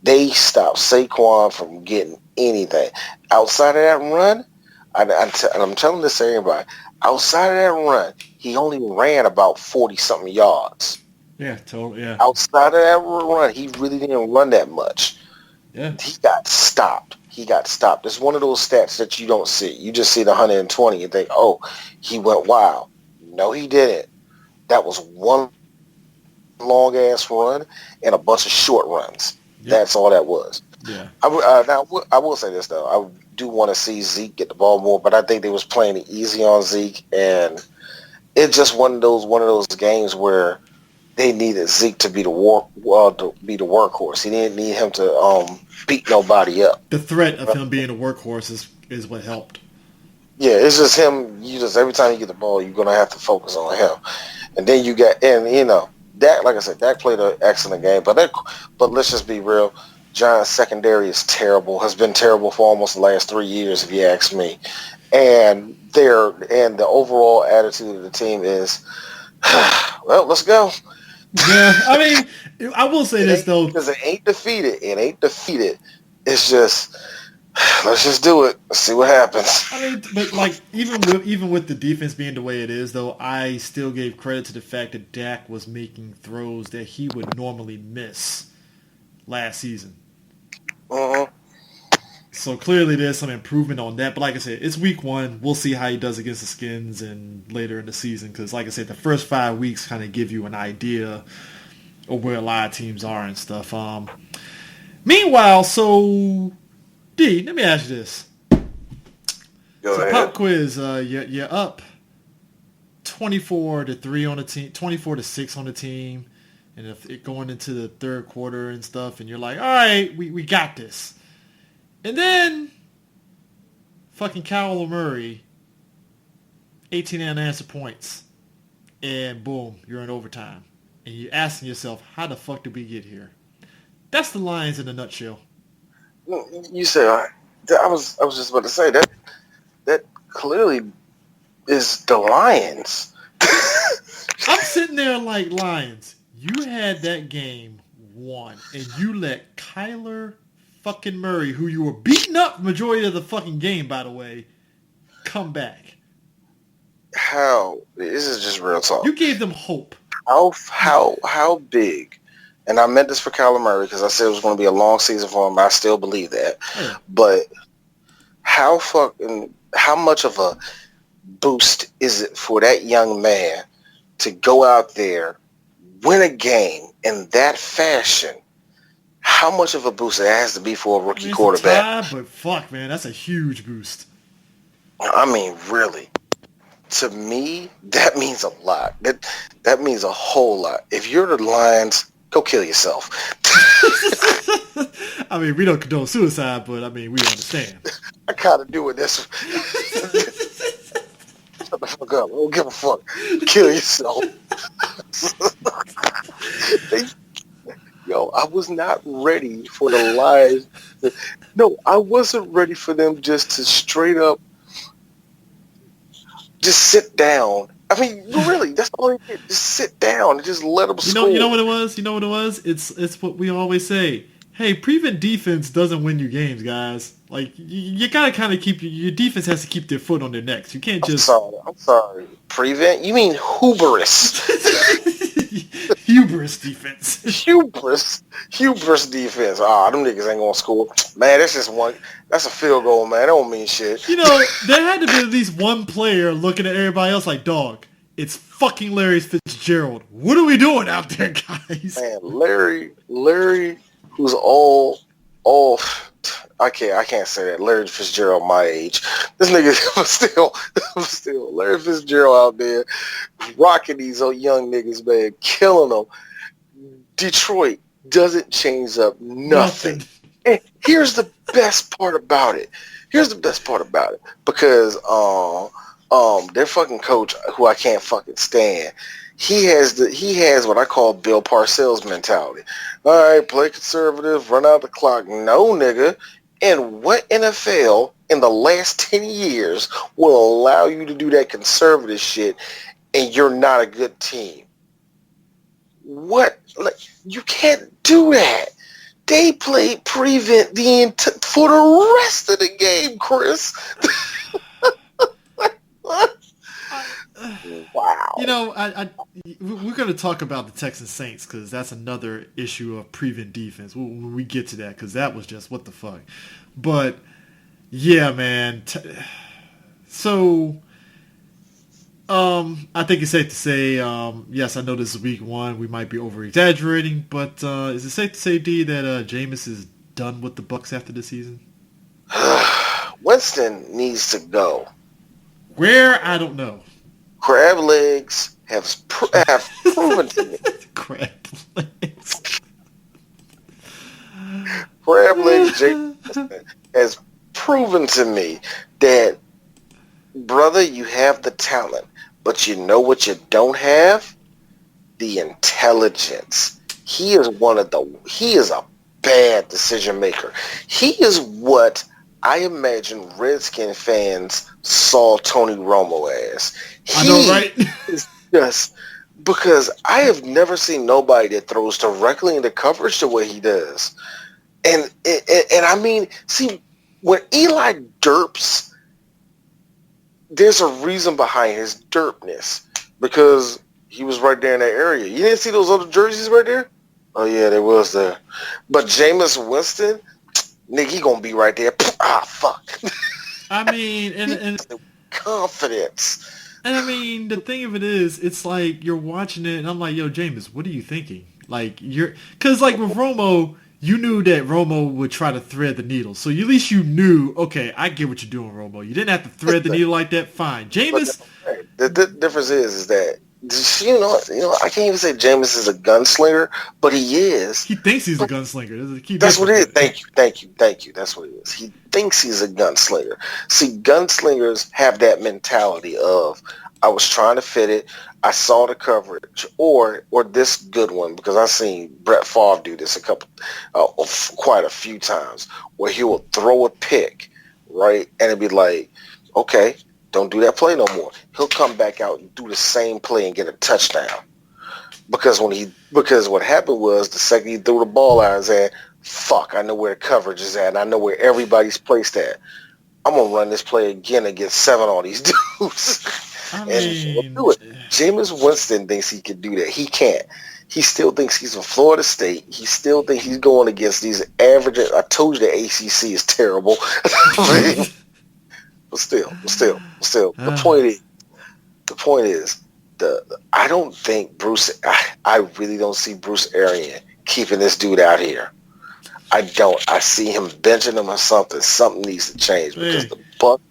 They stopped Saquon from getting anything outside of that run. And I'm telling this to everybody. Outside of that run, he only ran about 40-something yards. Yeah, totally. Yeah. Outside of that run, he really didn't run that much. Yeah. He got stopped. It's one of those stats that you don't see. You just see the 120 and think, oh, he went wild. No, he didn't. That was one long-ass run and a bunch of short runs. Yep. That's all that was. Yeah. I will say this, though. I do want to see Zeke get the ball more, but I think they was playing it easy on Zeke, and it's just one of those games where they needed Zeke to be the workhorse. He didn't need him to beat nobody up. The threat of him being a workhorse is what helped. Yeah, it's just him. Every time you get the ball, you're gonna have to focus on him, and then Dak. Like I said, Dak played an excellent game, but let's just be real. Giants secondary is terrible. Has been terrible for almost the last 3 years, if you ask me. And the overall attitude of the team is, well, let's go. Yeah, I mean, I will say this though, because it ain't defeated. It's just, let's just do it. Let's see what happens. I mean, but like even with the defense being the way it is, though, I still gave credit to the fact that Dak was making throws that he would normally miss last season. Mm-hmm. So clearly there's some improvement on that. But like I said, it's week 1. We'll see how he does against the Skins and later in the season. Because like I said, the first 5 weeks kind of give you an idea of where a lot of teams are and stuff. Meanwhile, so D, let me ask you this. Go ahead. Pop quiz. You're up 24-3 on the team, 24-6 on the team. And if it going into the third quarter and stuff, and you're like, all right, we got this. And then, fucking Kyler Murray, 18 unanswered points. And boom, you're in overtime. And you're asking yourself, how the fuck did we get here? That's the Lions in a nutshell. You said, I was just about to say, that clearly is the Lions. I'm sitting there like, Lions, you had that game won, and you let Kyler fucking Murray, who you were beating up majority of the fucking game, by the way, come back. How? This is just real talk. You gave them hope. How big? And I meant this for Kyler Murray because I said it was going to be a long season for him. But I still believe that. Yeah. But how much of a boost is it for that young man to go out there, win a game in that fashion? How much of a boost it has to be for a rookie quarterback? But fuck, man, that's a huge boost. I mean, really. To me, that means a lot. That means a whole lot. If you're the Lions, go kill yourself. I mean, we don't condone suicide, but I mean, we understand. I kind of do it this. Shut the fuck up. I don't give a fuck. Kill yourself. Yo, I was not ready for the Lions. No, I wasn't ready for them just to straight up just sit down I mean, really, that's all he did. Just sit down and just let them score. You know what it was? You know what it was? It's what we always say. Hey, prevent defense doesn't win you games, guys. Like you gotta kind of keep your defense has to keep their foot on their necks. You can't just I'm sorry. Prevent? You mean hubris? hubris defense. Hubris defense. Ah, them niggas ain't gonna score. Man, that's just one. That's a field goal, man. That don't mean shit. You know, there had to be at least one player looking at everybody else like, dog, it's fucking Larry Fitzgerald. What are we doing out there, guys? Man, Larry, who's all. I can't say that. Larry Fitzgerald, my age. This nigga was still Larry Fitzgerald out there rocking these young niggas, man, killing them. Detroit doesn't change up nothing. And here's the best part about it. Because their fucking coach, who I can't fucking stand, he has what I call Bill Parcells mentality. All right, play conservative, run out the clock. No, nigga. And what NFL in the last 10 years will allow you to do that conservative shit and you're not a good team? What? Like, you can't do that. They played prevent for the rest of the game, Chris. Wow. You know, we're going to talk about the Texas Saints because that's another issue of prevent defense when we get to that, because that was just what the fuck. But yeah, man. I think it's safe to say, yes, I know this is week one. We might be over-exaggerating, but is it safe to say, D, that Jameis is done with the Bucs after the season? Winston needs to go. Where? I don't know. Crab legs have proven to me. Crab legs. Crab legs Jameis has proven to me that, brother, you have the talent, but you know what you don't have? The intelligence. He is a bad decision maker. He is what I imagine Redskin fans saw Tony Romo as. I know, right? Is just because I have never seen nobody that throws directly into coverage the way he does. And I mean, see, when Eli derps, there's a reason behind his derpness, because he was right there in that area. You didn't see those other jerseys right there? Oh, yeah, they was there. But Jameis Winston, nigga, he gonna be right there. Ah, fuck. I mean, and confidence. And I mean, the thing of it is, it's like you're watching it, and I'm like, yo, Jameis, what are you thinking? Like, because like with Romo, you knew that Romo would try to thread the needle. So at least you knew, okay, I get what you're doing, Romo. You didn't have to thread the needle like that. Fine. Jameis. The difference is that, you know, I can't even say Jameis is a gunslinger, but he is. He thinks he's a gunslinger. That's what it is. Thank you. That's what it is. He thinks he's a gunslinger. See, gunslingers have that mentality of, I was trying to fit it, I saw the coverage, or this good one, because I've seen Brett Favre do this quite a few times, where he will throw a pick, right, and it'd be like, okay, don't do that play no more. He'll come back out and do the same play and get a touchdown. Because what happened was, the second he threw the ball out, I said, fuck, I know where the coverage is at, and I know where everybody's placed at. I'm going to run this play again and get 7 on these dudes. And he'll do it. Jameis Winston thinks he can do that. He can't. He still thinks he's from Florida State. He still thinks he's going against these average. I told you the ACC is terrible. But still, the point is, I don't think I really don't see Bruce Arian keeping this dude out here. I don't. I see him benching him or something. Something needs to change, because the Bucs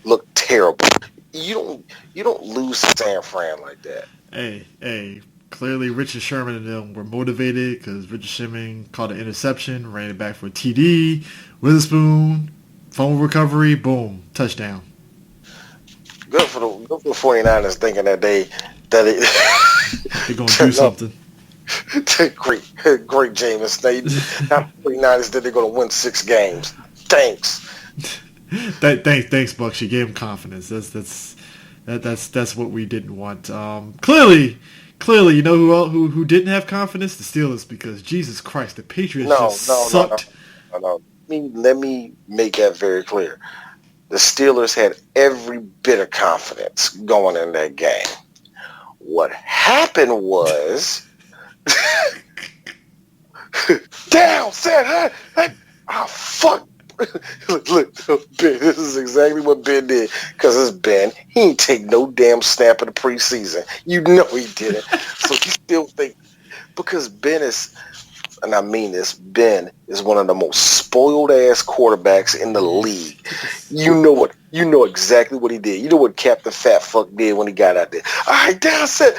look terrible. You don't lose to San Fran like that. Hey. Clearly, Richard Sherman and them were motivated, because Richard Sherman caught an interception, ran it back for a TD. Witherspoon, fumble recovery, boom, touchdown. Good for the 49ers thinking that they're going to do something. Great Jameis. Not 49ers that they're going to win 6 games. Thanks. Thanks, Bucks. You gave him confidence. That's what we didn't want. Clearly, you know who didn't have confidence? The Steelers, because Jesus Christ, the Patriots No, just no, no, no, sucked. no, no. Let me make that very clear. The Steelers had every bit of confidence going in that game. What happened was, down, set, hey, oh, fuck. Look, Ben, this is exactly what Ben did. Because it's Ben. He ain't take no damn snap in the preseason. You know he didn't. So you still think, because Ben is, and I mean this, Ben is one of the most spoiled ass quarterbacks in the league. You know what? You know exactly what he did. You know what Captain Fat Fuck did when he got out there. All right, down set.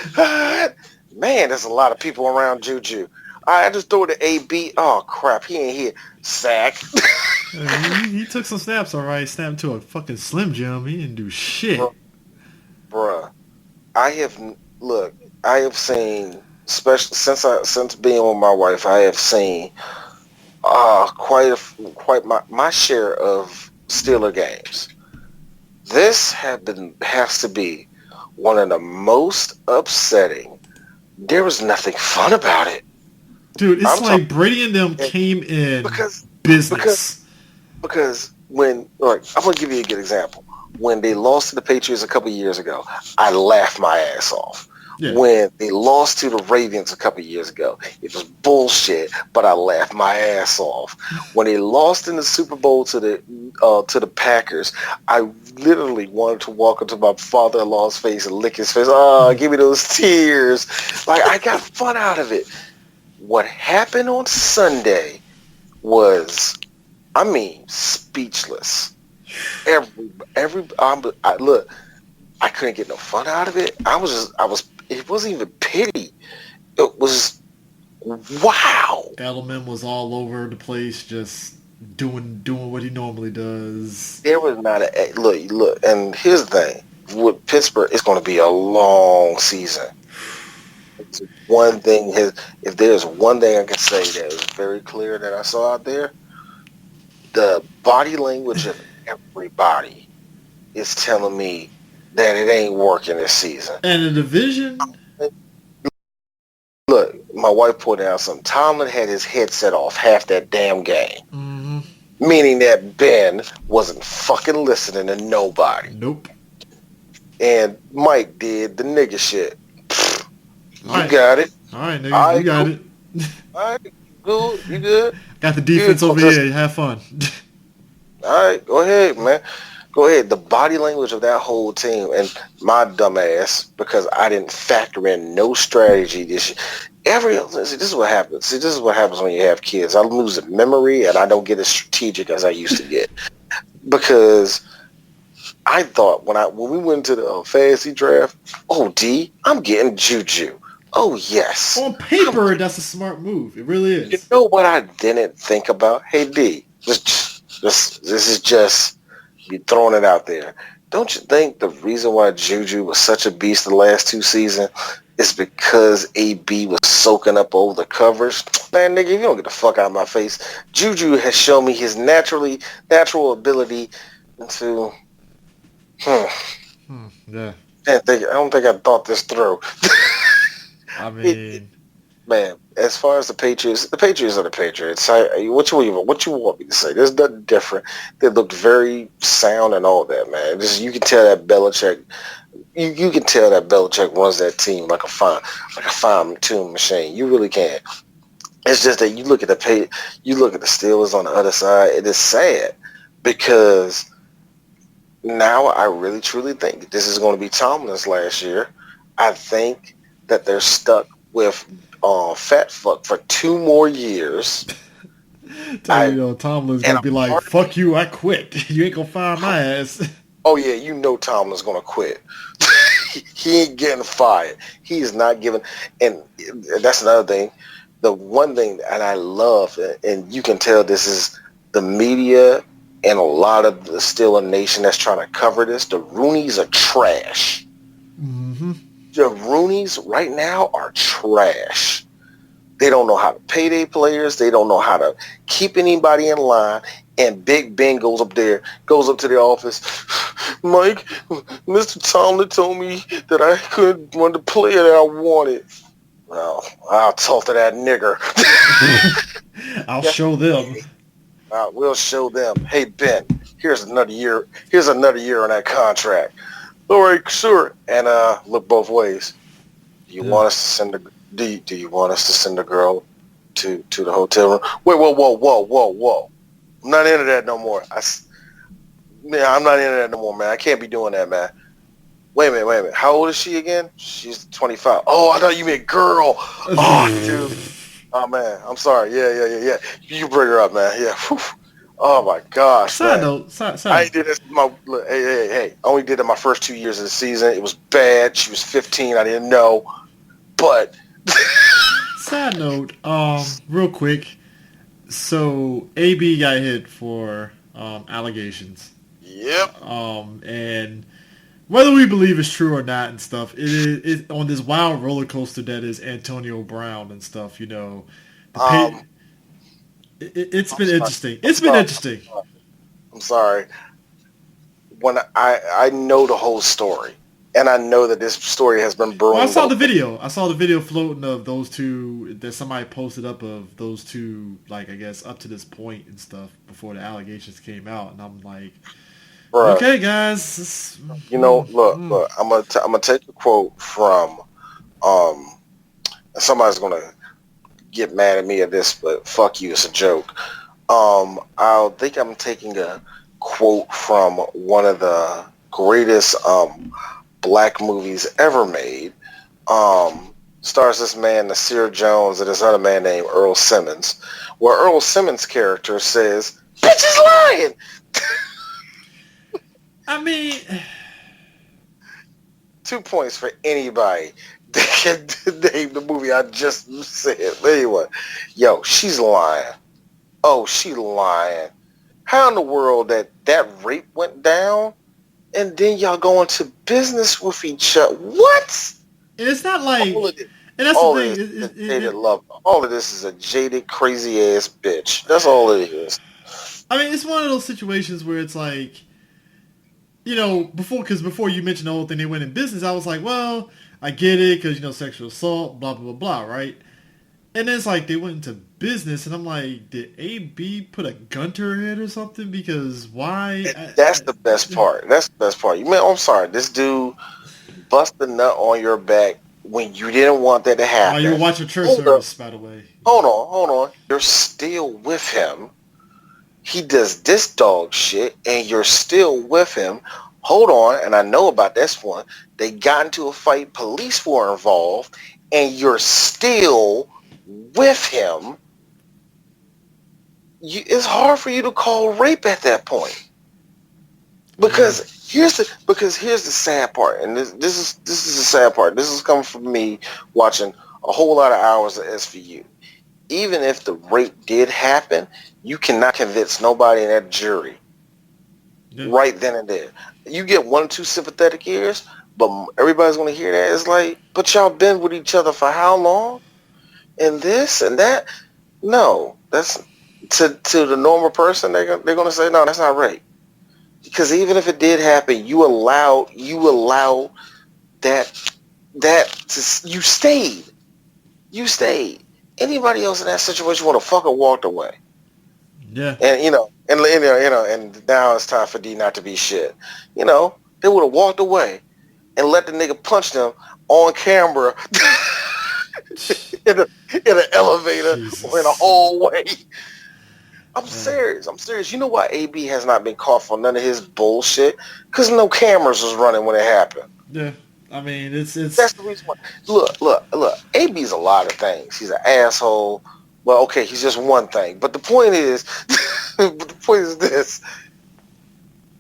Man, there's a lot of people around Juju. All right, I just throw it to AB. Oh crap, he ain't here. Sack. He took some snaps, all right. Snapped to a fucking Slim Jim. He didn't do shit. Bruh, I have look. I have seen, especially since being with my wife, I have seen quite my share of Steeler games. This has to be one of the most upsetting. There was nothing fun about it. Dude, it's I'm like talking Brady and them came in because business. when, like, I'm gonna give you a good example. When they lost to the Patriots a couple years ago, I laughed my ass off. Yeah. When they lost to the Ravens a couple years ago, it was bullshit, but I laughed my ass off. When they lost in the Super Bowl to the Packers, I literally wanted to walk into my father-in-law's face and lick his face. Oh, give me those tears. Like, I got fun out of it. What happened on Sunday was, I mean, speechless. Look, I couldn't get no fun out of it. It wasn't even pity. It was, wow. Edelman was all over the place, just doing what he normally does. There was not look, and here's the thing. With Pittsburgh, it's going to be a long season. It's one thing, if there's one thing I can say that is very clear that I saw out there, the body language of everybody is telling me that it ain't working this season. And the division? Look, my wife pointed out something. Tomlin had his headset off half that damn game. Mm-hmm. Meaning that Ben wasn't fucking listening to nobody. Nope. And Mike did the nigga shit. Right. Got it. All right, nigga, you got it. All right, good. You good? Got the defense over here. Have fun. All right, go ahead, man. Go ahead. The body language of that whole team, and my dumb ass, because I didn't factor in no strategy this year. This is what happens. See, this is what happens when you have kids. I lose a memory, and I don't get as strategic as I used to get. Because I thought when we went to the fantasy draft, oh, D, I'm getting Juju. Oh, yes. On paper, that's a smart move. It really is. You know what I didn't think about? Hey, D, this is just you throwing it out there. Don't you think the reason why Juju was such a beast the last two seasons is because AB was soaking up over the coverage? Man, nigga, you don't get the fuck out of my face. Juju has shown me his natural ability to... Yeah. I don't think I thought this through. I mean... Man, as far as the Patriots are the Patriots. What you want me to say? There's nothing different. They looked very sound and all that, man. You can tell that Belichick. You can tell that Belichick runs that team like a fine tuned machine. You really can. It's just that you look at the Steelers on the other side. It is sad because now I really truly think this is going to be Tomlin's last year. I think that they're stuck with fat fuck for 2 more years. Tomlin's gonna be like, "Fuck you, I quit. You ain't gonna fire my ass." Oh yeah, you know Tomlin's gonna quit. He ain't getting fired. He is not giving. And that's another thing. The one thing that I love, and you can tell this is the media and a lot of the Steeler Nation that's trying to cover this. The Roonies are trash. Mm-hmm. The Roonies right now are trash. They don't know how to pay their players. They don't know how to keep anybody in line. And Big Ben goes up to the office. Mike, Mr. Tomlin told me that I couldn't want the player that I wanted. Well, I'll talk to that nigger. I'll show them. We'll show them. Hey, Ben, here's another year. Here's another year on that contract. All right, sure. And look both ways. Do you want us to send do you want us to send a girl to the hotel room? Wait, whoa. I'm not into that no more. I'm not into that no more, man. I can't be doing that, man. Wait a minute. How old is she again? She's 25. Oh, I thought you meant girl. Oh, dude. Oh, man. I'm sorry. Yeah. You bring her up, man. Yeah. Whew. Oh, my gosh, Side man. note. I did this. Hey. I only did it my first 2 years of the season. It was bad. She was 15. I didn't know. But. Side note, real quick. So, AB got hit for allegations. Yep. And whether we believe it's true or not and stuff, it is on this wild roller coaster that is Antonio Brown and stuff. You know, it's been interesting. It's been interesting. I'm sorry. When I know the whole story, and I know that this story has been brewing. Well, I saw the video. I saw the video floating of those two that somebody posted up of those two, like I guess up to this point and stuff before the allegations came out, and I'm like. Bruh, okay, guys. You know, look. I'm gonna take a quote from somebody's gonna get mad at me at this, but fuck you, it's a joke. I think I'm taking a quote from one of the greatest black movies ever made. Stars this man Nasir Jones and this other man named Earl Simmons, where Earl Simmons' character says, "Bitch is lying." I mean, 2 points for anybody that can name the movie I just said. Anyway, yo, she's lying. Oh, she lying. How in the world that rape went down, and then y'all go into business with each other? What? It's not like, all of it, and that's all the thing. All of this is a jaded, crazy ass bitch. That's all it is. I mean, it's one of those situations where it's like. You know, before you mentioned the whole thing, they went in business, I was like, well, I get it, because, you know, sexual assault, blah, blah, blah, right? And then it's like, they went into business, and I'm like, did AB put a gun to her head or something? Because why? That's the best part. That's the best part. I'm sorry, this dude bust the nut on your back when you didn't want that to happen. Oh, you were watching church service, by the way. Hold on. You're still with him. He does this dog shit, and you're still with him. Hold on, and I know about this one. They got into a fight. Police were involved, and you're still with him. It's hard for you to call rape at that point. Because here's the sad part, and this is the sad part. This is coming from me watching a whole lot of hours of SVU. Even if the rape did happen, you cannot convince nobody in that jury right then and there. You get 1 or 2 sympathetic ears, but everybody's going to hear that. It's like, but y'all been with each other for how long? And this and that? No, that's to the normal person. They're going to say, no, that's not rape. Because even if it did happen, you allow that to, you stayed. Anybody else in that situation would have fucking walked away. Yeah. And and now it's time for D not to be shit. You know, they would have walked away and let the nigga punch them on camera in an elevator or in a hallway. I'm serious. You know why AB has not been caught for none of his bullshit? Because no cameras was running when it happened. Yeah. I mean, it's that's the reason why. Look. AB's a lot of things. He's an asshole. Well, okay, he's just one thing. But the point is, this.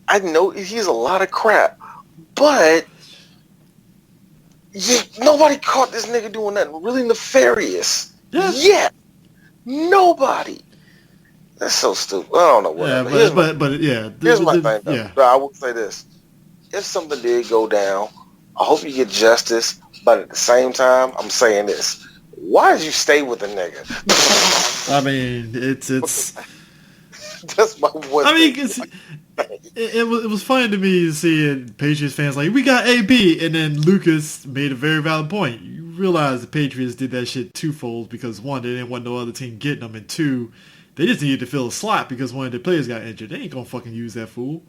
I know he's a lot of crap, but nobody caught this nigga doing nothing really nefarious. Yeah. Yet. Nobody. That's so stupid. I don't know what. Yeah, here's my thing. Yeah. I will say this: if something did go down, I hope you get justice. But at the same time, I'm saying this: Why did you stay with the nigga? I mean, it's. That's my one I mean, thing. it was funny to me seeing Patriots fans like, we got AB, and then Lucas made a very valid point. You realize the Patriots did that shit twofold because one, they didn't want no other team getting them, and two, they just needed to fill a slot because one of their players got injured. They ain't gonna fucking use that fool.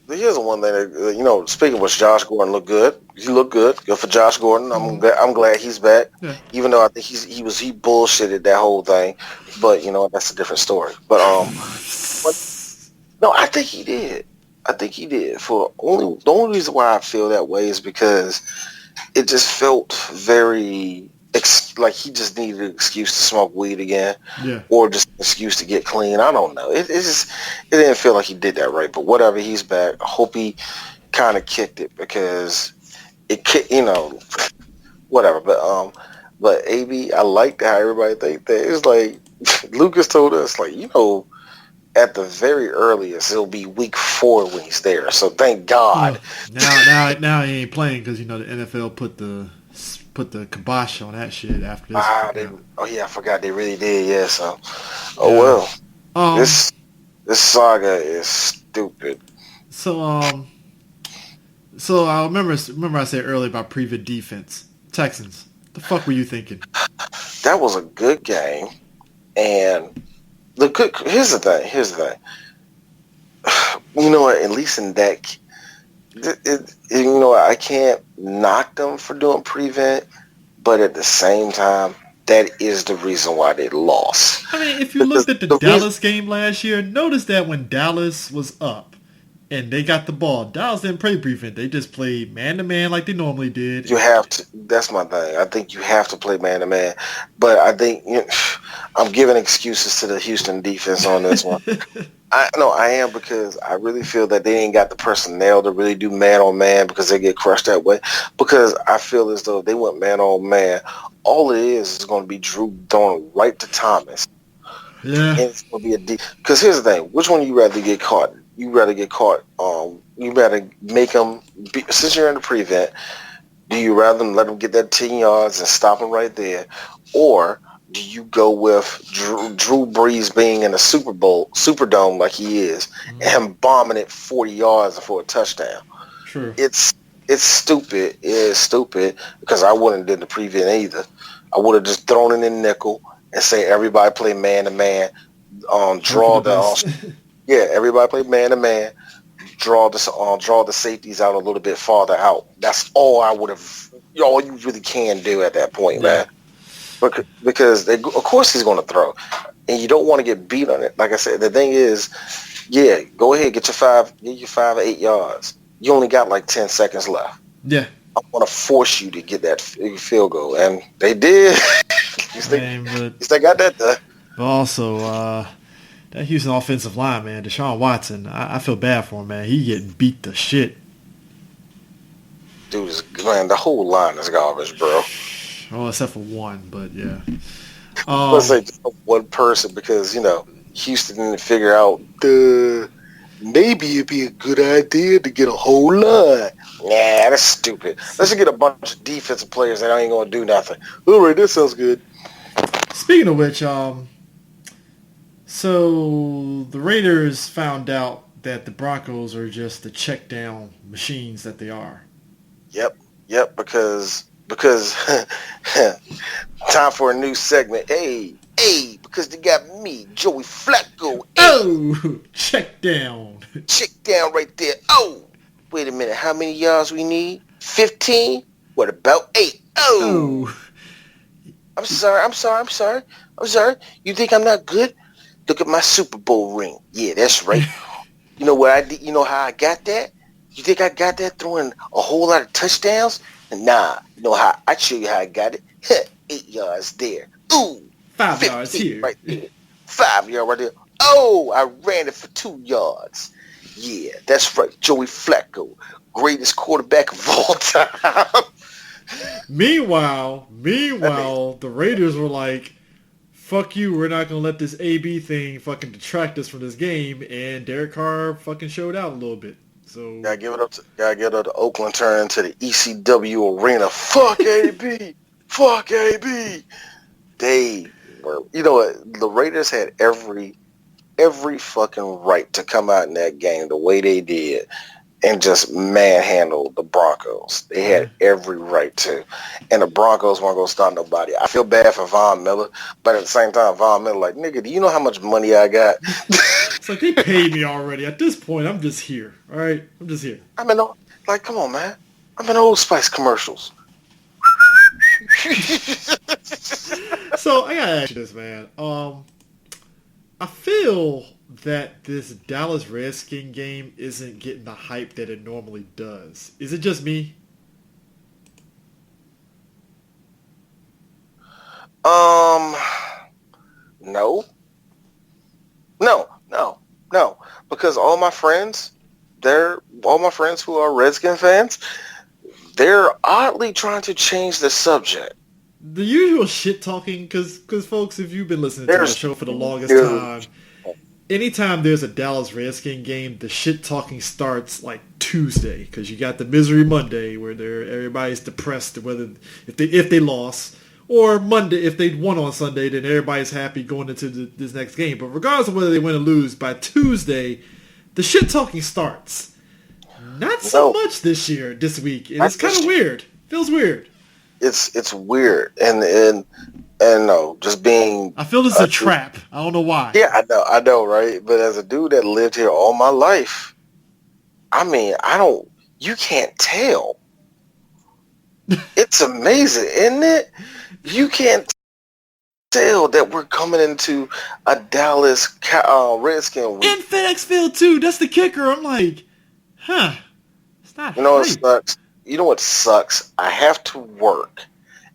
Here's the one thing that, speaking of which, Josh Gordon looked good. He looked good. Good for Josh Gordon. I'm glad he's back. Yeah. Even though I think he bullshitted that whole thing, but that's a different story. But no, I think he did. I think he did. The only reason why I feel that way is because it just felt very like he just needed an excuse to smoke weed again, or just an excuse to get clean. I don't know. It didn't feel like he did that right. But whatever, he's back. I hope he kind of kicked it because whatever. But AB, I like how everybody think that. It's like Lucas told us, like at the very earliest, it'll be week 4 when he's there. So thank God. Now he ain't playing because the NFL put the kibosh on that shit after this. I forgot they really did. Yeah. So, well. This saga is stupid. So I remember I said earlier about prevent defense. Texans. The fuck were you thinking? That was a good game, and here's the thing. You know what? At least in that, I can't knock them for doing prevent, but at the same time, that is the reason why they lost. I mean, if you looked at the Dallas game last year, notice that when Dallas was up and they got the ball, Dallas didn't play prevent. They just played man-to-man like they normally did. You have to. That's my thing. I think you have to play man-to-man. But I think I'm giving excuses to the Houston defense on this one. I am, because I really feel that they ain't got the personnel to really do man-on-man because they get crushed that way. Because I feel as though if they went man-on-man, all it is going to be Drew throwing right to Thomas. Yeah. And it's going to be because here's the thing. Which one you rather get caught? You rather get caught. You rather make them, since you're in the prevent, do you rather let them get that 10 yards and stop them right there? Or do you go with Drew Brees being in a Superdome like he is, and him bombing it 40 yards for a touchdown? True. It's stupid. It is stupid because I wouldn't have did the prevent either. I would have just thrown it in nickel and say everybody play man-to-man, everybody play man-to-man, draw the safeties out a little bit farther out. That's all I would have. All you really can do at that point, man. Because of course he's going to throw, and you don't want to get beat on it. Like I said, the thing is, go ahead, get your 5 or 8 yards. You only got like 10 seconds left. Yeah. I want to force you to get that field goal, and they did. They got that done. But also, that Houston offensive line, man, Deshaun Watson, I feel bad for him, man. He getting beat to shit. Dude, the whole line is garbage, bro. Well, except for one, but yeah. Let's say just one person, because Houston didn't figure out maybe it'd be a good idea to get a whole line. Nah, that's stupid. Let's just get a bunch of defensive players that ain't gonna do nothing. All right, that sounds good. Speaking of which, so the Raiders found out that the Broncos are just the check down machines that they are. Yep, because time for a new segment. Hey, because they got me, Joey Flacco. Oh, check down. Check down right there. Oh, wait a minute. How many yards we need? 15? What about 8? Oh. I'm sorry. You think I'm not good? Look at my Super Bowl ring. Yeah, that's right. You know what I did? You know how I got that? You think I got that throwing a whole lot of touchdowns? Nah. You know how? I show you how I got it. 8 yards there. Ooh. 5 yards here. Right there. 5 yards right there. Oh, I ran it for 2 yards. Yeah, that's right. Joey Flacco, greatest quarterback of all time. Meanwhile, the Raiders were like, fuck you, we're not going to let this AB thing fucking detract us from this game, and Derek Carr fucking showed out a little bit. So gotta give it up to Oakland, turn into the ECW arena. Fuck AB. fuck AB. They were, you know what? The Raiders had every fucking right to come out in that game the way they did and just manhandle the Broncos. They had every right to. And the Broncos weren't going to stop nobody. I feel bad for Von Miller, but at the same time, Von Miller like, nigga, do you know how much money I got? It's like, they paid me already. At this point, I'm just here. All right? I'm just here. Like, come on, man. I'm in Old Spice commercials. So, I got to ask you this, man. I feel that this Dallas Redskin game isn't getting the hype that it normally does. Is it just me? No. Because all my friends who are Redskin fans, they're oddly trying to change the subject. The usual shit talking, because folks, if you've been listening to the show for the longest time, anytime there's a Dallas Redskin game, the shit talking starts like Tuesday, because you got the Misery Monday where everybody's depressed whether if they lost, or Monday if they won on Sunday, then everybody's happy going into this next game. But regardless of whether they win or lose, by Tuesday, the shit talking starts. Not so much this week, and it's kind of weird. Feels weird. It's weird, and no, just being. I feel this is a trap. I don't know why. Yeah, I know, right? But as a dude that lived here all my life, I mean, you can't tell. It's amazing, isn't it? You can't tell that we're coming into a Dallas Redskin week. In FedEx Field too. That's the kicker. I'm like, it's not. You know what sucks? You know what sucks? I have to work,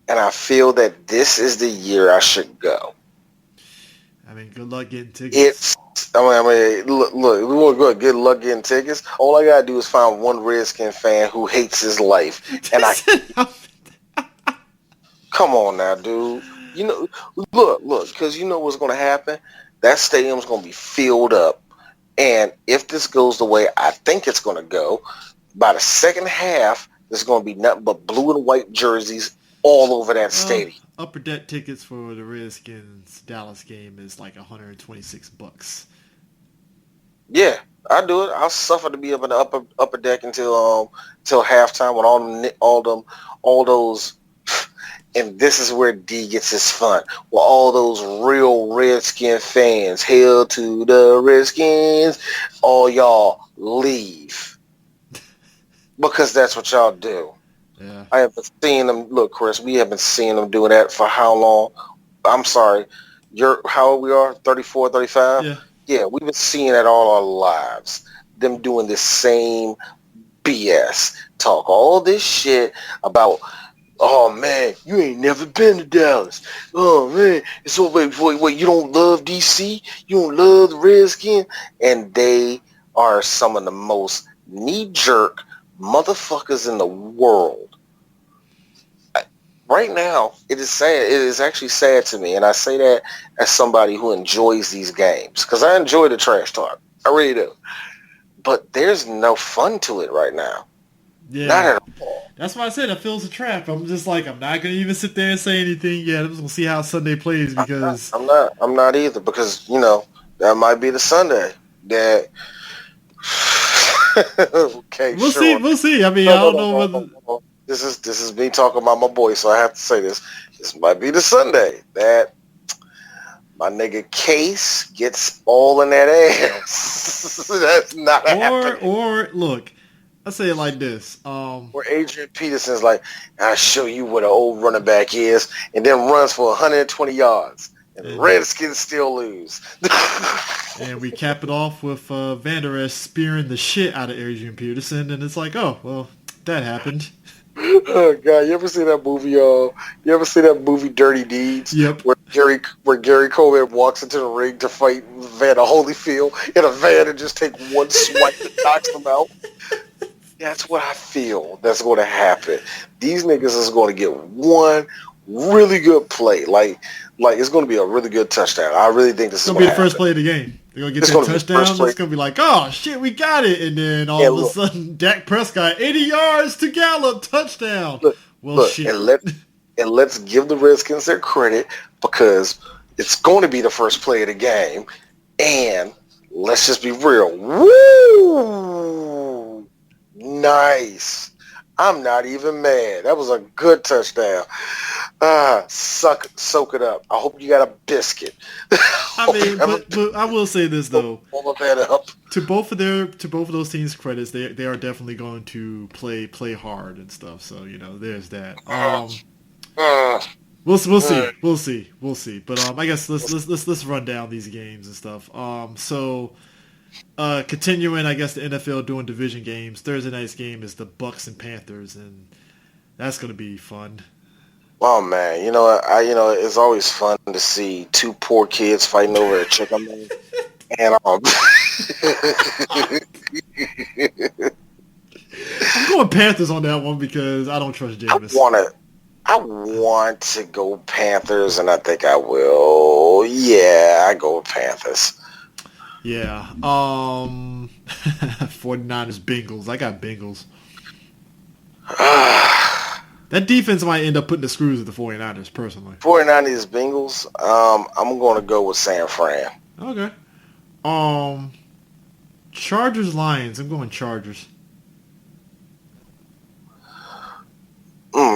and I feel that this is the year I should go. I mean, good luck getting tickets. Look, we want to go good luck getting tickets. All I gotta do is find one Redskin fan who hates his life, and come on now, dude. You know, look, because you know what's going to happen. That stadium's going to be filled up, and if this goes the way I think it's going to go, by the second half, there's going to be nothing but blue and white jerseys all over that stadium. Upper deck tickets for the Redskins Dallas game is like $126. Yeah, I'll do it. I'll suffer to be up in the upper deck until halftime when all those. And this is where D gets his fun. Well, all those real Redskin fans, hail to the Redskins, all y'all leave. Because that's what y'all do. Yeah. I have been seeing them. Look, Chris, we have been seeing them doing that for how long? I'm sorry. How old we are? 34, 35? Yeah. Yeah, we've been seeing that all our lives. Them doing this same BS. Talk all this shit about, oh man, you ain't never been to Dallas. Oh man, so wait, you don't love DC? You don't love the Redskins? And they are some of the most knee-jerk motherfuckers in the world. Right now, it is sad. It is actually sad to me, and I say that as somebody who enjoys these games, because I enjoy the trash talk. I really do. But there's no fun to it right now. Yeah. Not at all. That's why I said it feels a trap. I'm just like, I'm not going to even sit there and say anything yet. I'm just going to see how Sunday plays because... I'm not either, because, you know, that might be the Sunday that... Okay, we'll sure. We'll see. I mean, I don't know whether... This is me talking about my boy, so I have to say this. This might be the Sunday that my nigga Case gets all in that ass. That's not happening. Or look, I say it like this. Where Adrian Peterson's like, I'll show you what an old running back is, and then runs for 120 yards. And the Redskins still lose. And we cap it off with Vander Esch spearing the shit out of Adrian Peterson, and it's like, oh, well, that happened. Oh God! You ever see that movie? You ever see that movie Dirty Deeds? Yep. Where Gary Coleman walks into the ring to fight Vander Holyfield in a van and just take one swipe and knocks him out. That's what I feel. That's going to happen. These niggas is going to get one really good play. Like it's going to be a really good touchdown. I really think this is going to be the first play of the game. They're going to get that touchdown. It's going to be like, oh, shit, we got it. And then all of a sudden, Dak Prescott, 80 yards to Gallup, touchdown. Look, shit. And and let's give the Redskins their credit because it's going to be the first play of the game. And let's just be real. Woo! Nice. I'm not even mad. That was a good touchdown. Soak it up. I hope you got a biscuit. I mean, but I will say this though. All of that up. To both of those teams' credits, they are definitely going to play hard and stuff. So there's that. We'll see. But I guess let's run down these games and stuff. Continuing, I guess the NFL doing division games. Thursday night's game is the Bucks and Panthers, and that's going to be fun. Oh man, it's always fun to see two poor kids fighting over a chicken wing. And I'm going Panthers on that one because I don't trust Jameis. I want to go Panthers, and I think I will. Yeah, I go with Panthers. Yeah. 49ers, Bengals. I got Bengals. That defense might end up putting the screws with the 49ers, personally. 49ers, Bengals. I'm going to go with San Fran. Okay. Chargers, Lions. I'm going Chargers.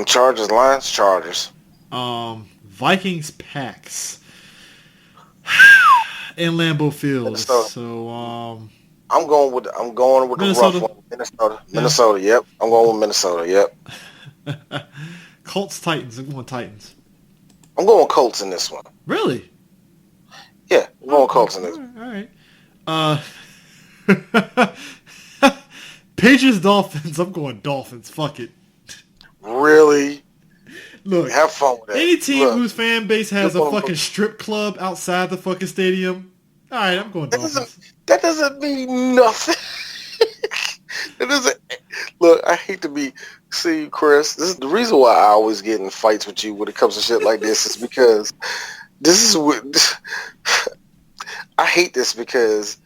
Chargers, Lions, Chargers. Vikings, Packs. In Lambeau Field. Minnesota. So I'm going with Minnesota. the rough one. Minnesota. Yep. I'm going with Minnesota. Yep. Colts, Titans. I'm going Titans. I'm going Colts in this one. Really? Yeah, I'm going Colts in this one. All right. Patriots, Dolphins. I'm going Dolphins. Fuck it. Really? Look, have fun with that. Any team whose fan base has a fucking strip club outside the fucking stadium, all right, I'm going Dolphins. That doesn't mean nothing. It doesn't. Look, I hate to be. See, Chris, this is the reason why I always get in fights with you when it comes to shit like this is because this is what I hate this because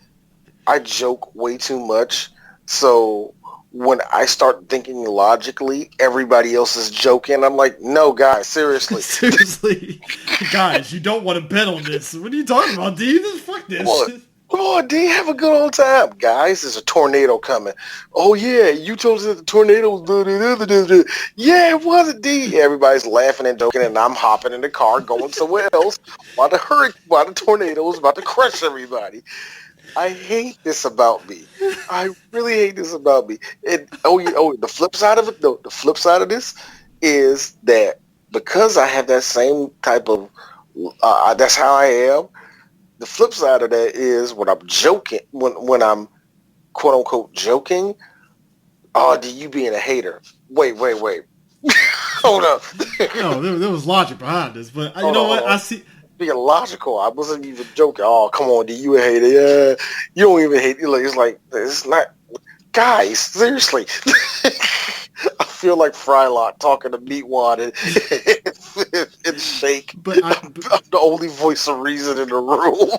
I joke way too much. So when I start thinking logically, everybody else is joking. I'm like, no, guys, seriously. Seriously. Guys, you don't want to bet on this. What are you talking about, D? Fuck this. Come on, D, have a good old time. Guys, there's a tornado coming. Oh, yeah, you told us that the tornado was... Yeah, it wasn't, D. Everybody's laughing and joking, and I'm hopping in the car going somewhere else while the tornado is about to crush everybody. I hate this about me. I really hate this about me. And the flip side of it, though, the flip side of this is that because I have that same type of, that's how I am. The flip side of that is when I'm joking, when I'm quote unquote joking. Oh, do you being a hater? Wait. Hold up. No, there was logic behind this, but you know what? I see. Being logical, I wasn't even joking. Oh, come on, D, you a hater? Yeah, you don't even hate. It's like it's not, guys. Seriously, I feel like Frylock talking to Meatwad and Shake. But I'm the only voice of reason in the room.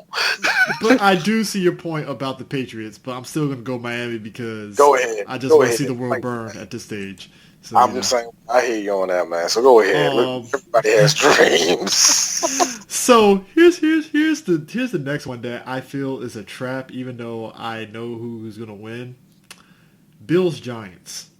But I do see your point about the Patriots, but I'm still going to go Miami because go ahead. I just want to see the world burn at this stage. So, I'm just saying, I hear you on that, man. So go ahead. Everybody has dreams. So here's the next one that I feel is a trap, even though I know who's going to win. Bills Giants.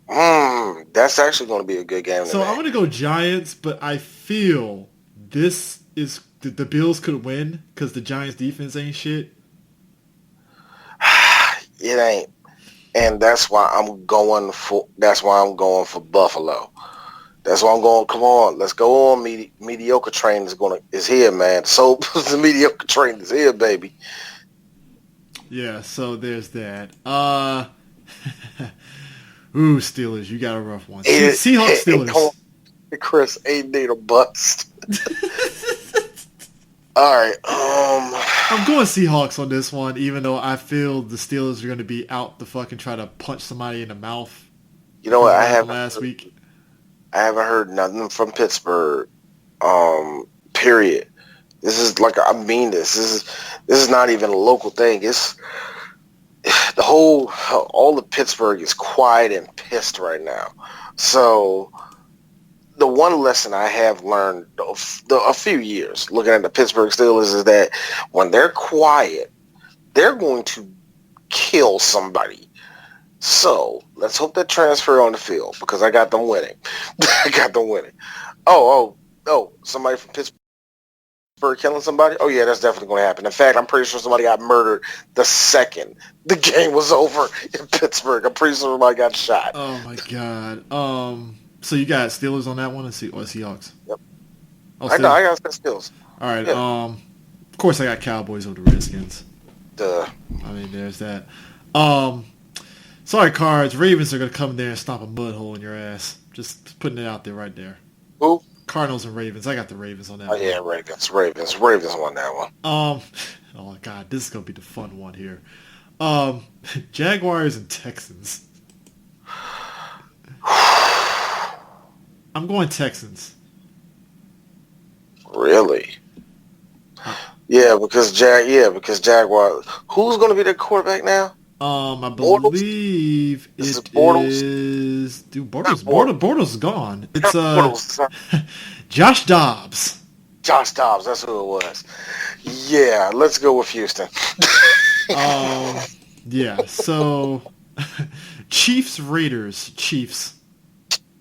That's actually going to be a good game. So I'm going to go Giants, but I feel this is the Bills could win because the Giants defense ain't shit. It ain't. And that's why I'm going for Buffalo. That's why I'm going. Come on, let's go on. Mediocre train is here, man. So the mediocre train is here, baby. Yeah. So there's that. Ooh, Steelers, you got a rough one. Seahawks, Steelers. Chris, ain't need a bust. All right. I'm going Seahawks on this one, even though I feel the Steelers are going to be out to fucking try to punch somebody in the mouth. You know what? Last week. I haven't heard nothing from Pittsburgh. Period. This is like I mean this. This is not even a local thing. It's all of Pittsburgh is quiet and pissed right now. So the one lesson I have learned a few years looking at the Pittsburgh Steelers is that when they're quiet, they're going to kill somebody. So let's hope that transfer on the field because I got them winning. I got them winning. Oh! Somebody from Pittsburgh killing somebody? Oh yeah, that's definitely going to happen. In fact, I'm pretty sure somebody got murdered the second the game was over in Pittsburgh. I'm pretty sure somebody got shot. Oh my god. So you got Steelers on that one or Seahawks? Yep. Oh, I know. I got Steelers. All right. Yeah. Of course I got Cowboys over the Redskins. Duh. I mean, there's that. Sorry, Cards. Ravens are gonna come there and stomp a mud hole in your ass. Just putting it out there, right there. Who? Cardinals and Ravens. I got the Ravens on that. Oh one. yeah, Ravens won that one. Oh god, this is gonna be the fun one here. Jaguars and Texans. I'm going Texans. Really? Yeah, because Jaguar. Who's going to be their quarterback now? I believe Is it Bortles? is. Dude, Not Bortles is gone. It's Bortles. Josh Dobbs. Josh Dobbs. That's who it was. Yeah, let's go with Houston. Yeah. So, Chiefs Raiders. Chiefs.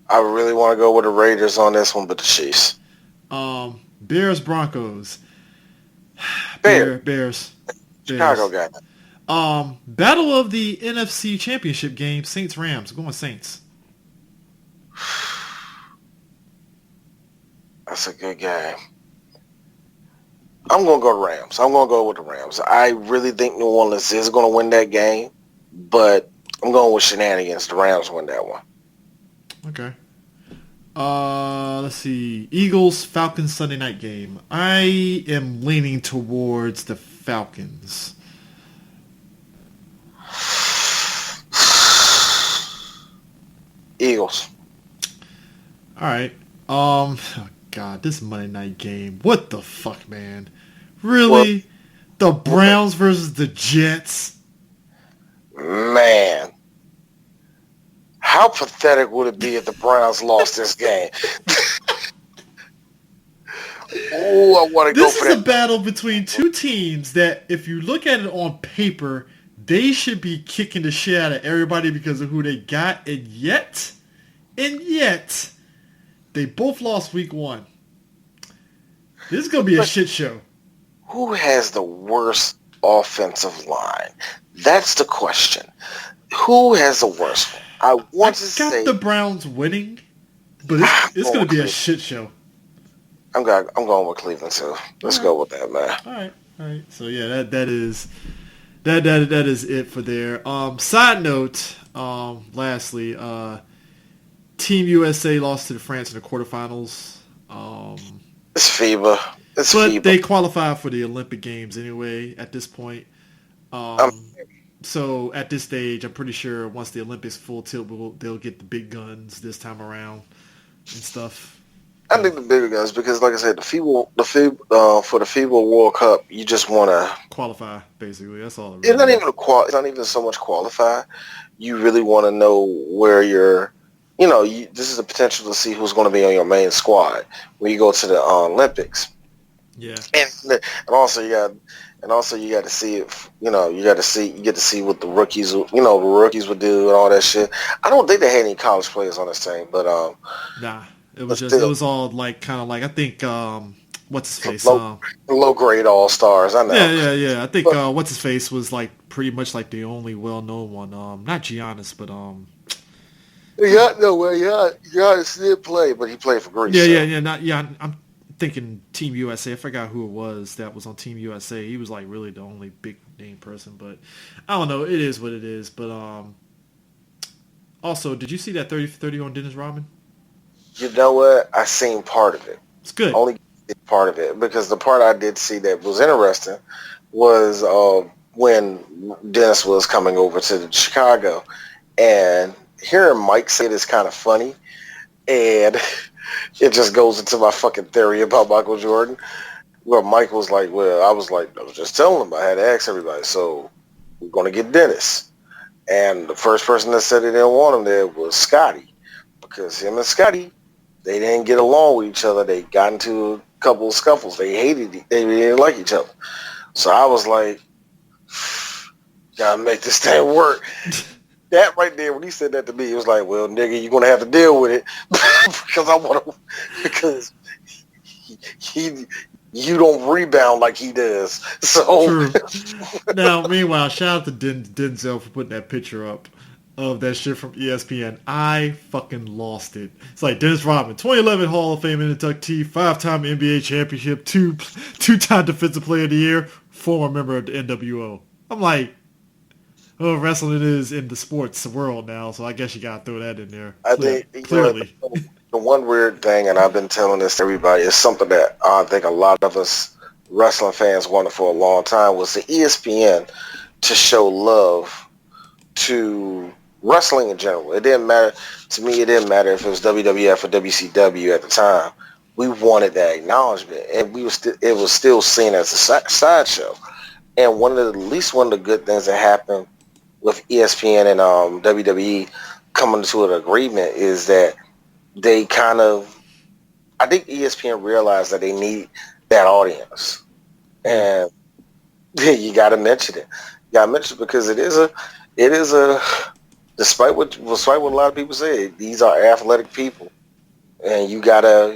I really want to go with the Raiders on this one, but the Chiefs. Bears Broncos. Bears. Chicago got it. Battle of the NFC Championship game, Saints Rams. Going Saints. That's a good game. I'm going to go Rams. I'm going to go with the Rams. I really think New Orleans is going to win that game, but I'm going with shenanigans. The Rams win that one. Okay. Let's see. Eagles Falcons Sunday night game. I am leaning towards the Falcons. Eagles. All right. Oh God, this Monday night game. What the fuck, man? Really? The Browns versus the Jets? Man. How pathetic would it be if the Browns lost this game? Oh, I want to go for that. This is a battle between two teams that, if you look at it on paper, they should be kicking the shit out of everybody because of who they got, and yet, they both lost week one. This is going to be a shit show. Who has the worst offensive line? That's the question. Who has the worst one? I got the Browns winning, but it's going to be a shit show. I'm going with Cleveland too. Let's go with that, man. All right. So yeah, that is it for there. Side note, lastly, Team USA lost to the France in the quarterfinals. It's FIBA. But they qualify for the Olympic Games anyway at this point. So at this stage, I'm pretty sure once the Olympics full tilt, they'll get the big guns this time around and stuff. I think the bigger guns because, like I said, for the FIBA World Cup, you just want to qualify. Basically, that's all. It's not even so much qualify. You really want to know where you're. This is the potential to see who's going to be on your main squad when you go to the Olympics. Yeah, and also you got to see if you get to see what the rookies would do and all that shit. I don't think they had any college players on this team, but nah, it was all like kind of like I think what's his face low grade all stars. I know. Yeah. I think what's his face was like pretty much like the only well known one. Not Giannis, but Giannis did play, but he played for Greece. I'm thinking Team USA. I forgot who it was that was on Team USA. He was like really the only big name person, but I don't know. It is what it is. But also, did you see that 30 for 30 on Dennis Rodman? You know what? I seen part of it. It's good. Only part of it because the part I did see that was interesting was when Dennis was coming over to Chicago, and hearing Mike say it is kind of funny, and it just goes into my fucking theory about Michael Jordan, where Mike was like, well, I was just telling him I had to ask everybody, so we're going to get Dennis. And the first person that said they didn't want him there was Scotty, because him and Scotty, they didn't get along with each other. They got into a couple of scuffles. They didn't like each other. So I was like, gotta make this thing work. That right there, when he said that to me, it was like, well, nigga, you're gonna have to deal with it because you don't rebound like he does. So True. Now, meanwhile, shout out to Denzel for putting that picture up of that shit from ESPN. I fucking lost it. It's like Dennis Rodman, 2011 Hall of Fame inductee, 5-time NBA championship, two-time Defensive Player of the Year, former member of the NWO. I'm like, oh, wrestling is in the sports world now, so I guess you gotta throw that in there. I think Clearly. The one weird thing, and I've been telling this to everybody, is something that I think a lot of us wrestling fans wanted for a long time, was the ESPN to show love to wrestling in general. It didn't matter to me. It didn't matter if it was WWF or WCW at the time. We wanted that acknowledgement, and it was still seen as a sideshow. And one of the good things that happened with ESPN and WWE coming to an agreement is that they I think ESPN realized that they need that audience, and you got to mention it. You got to mention it because it is a despite what a lot of people say, these are athletic people, and you gotta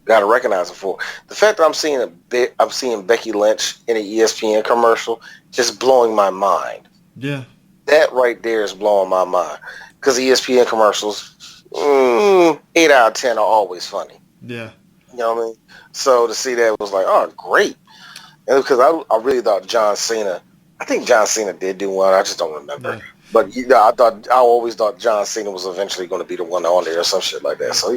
recognize them for it. The fact that I'm seeing Becky Lynch in an ESPN commercial just blowing my mind. Yeah, that right there is blowing my mind because ESPN commercials. 8 out of 10 are always funny. Yeah. You know what I mean? So to see that was like, oh, great. And because I really thought I think John Cena did do one. I just don't remember. Yeah. But I always thought John Cena was eventually going to be the one on there or some shit like that. So,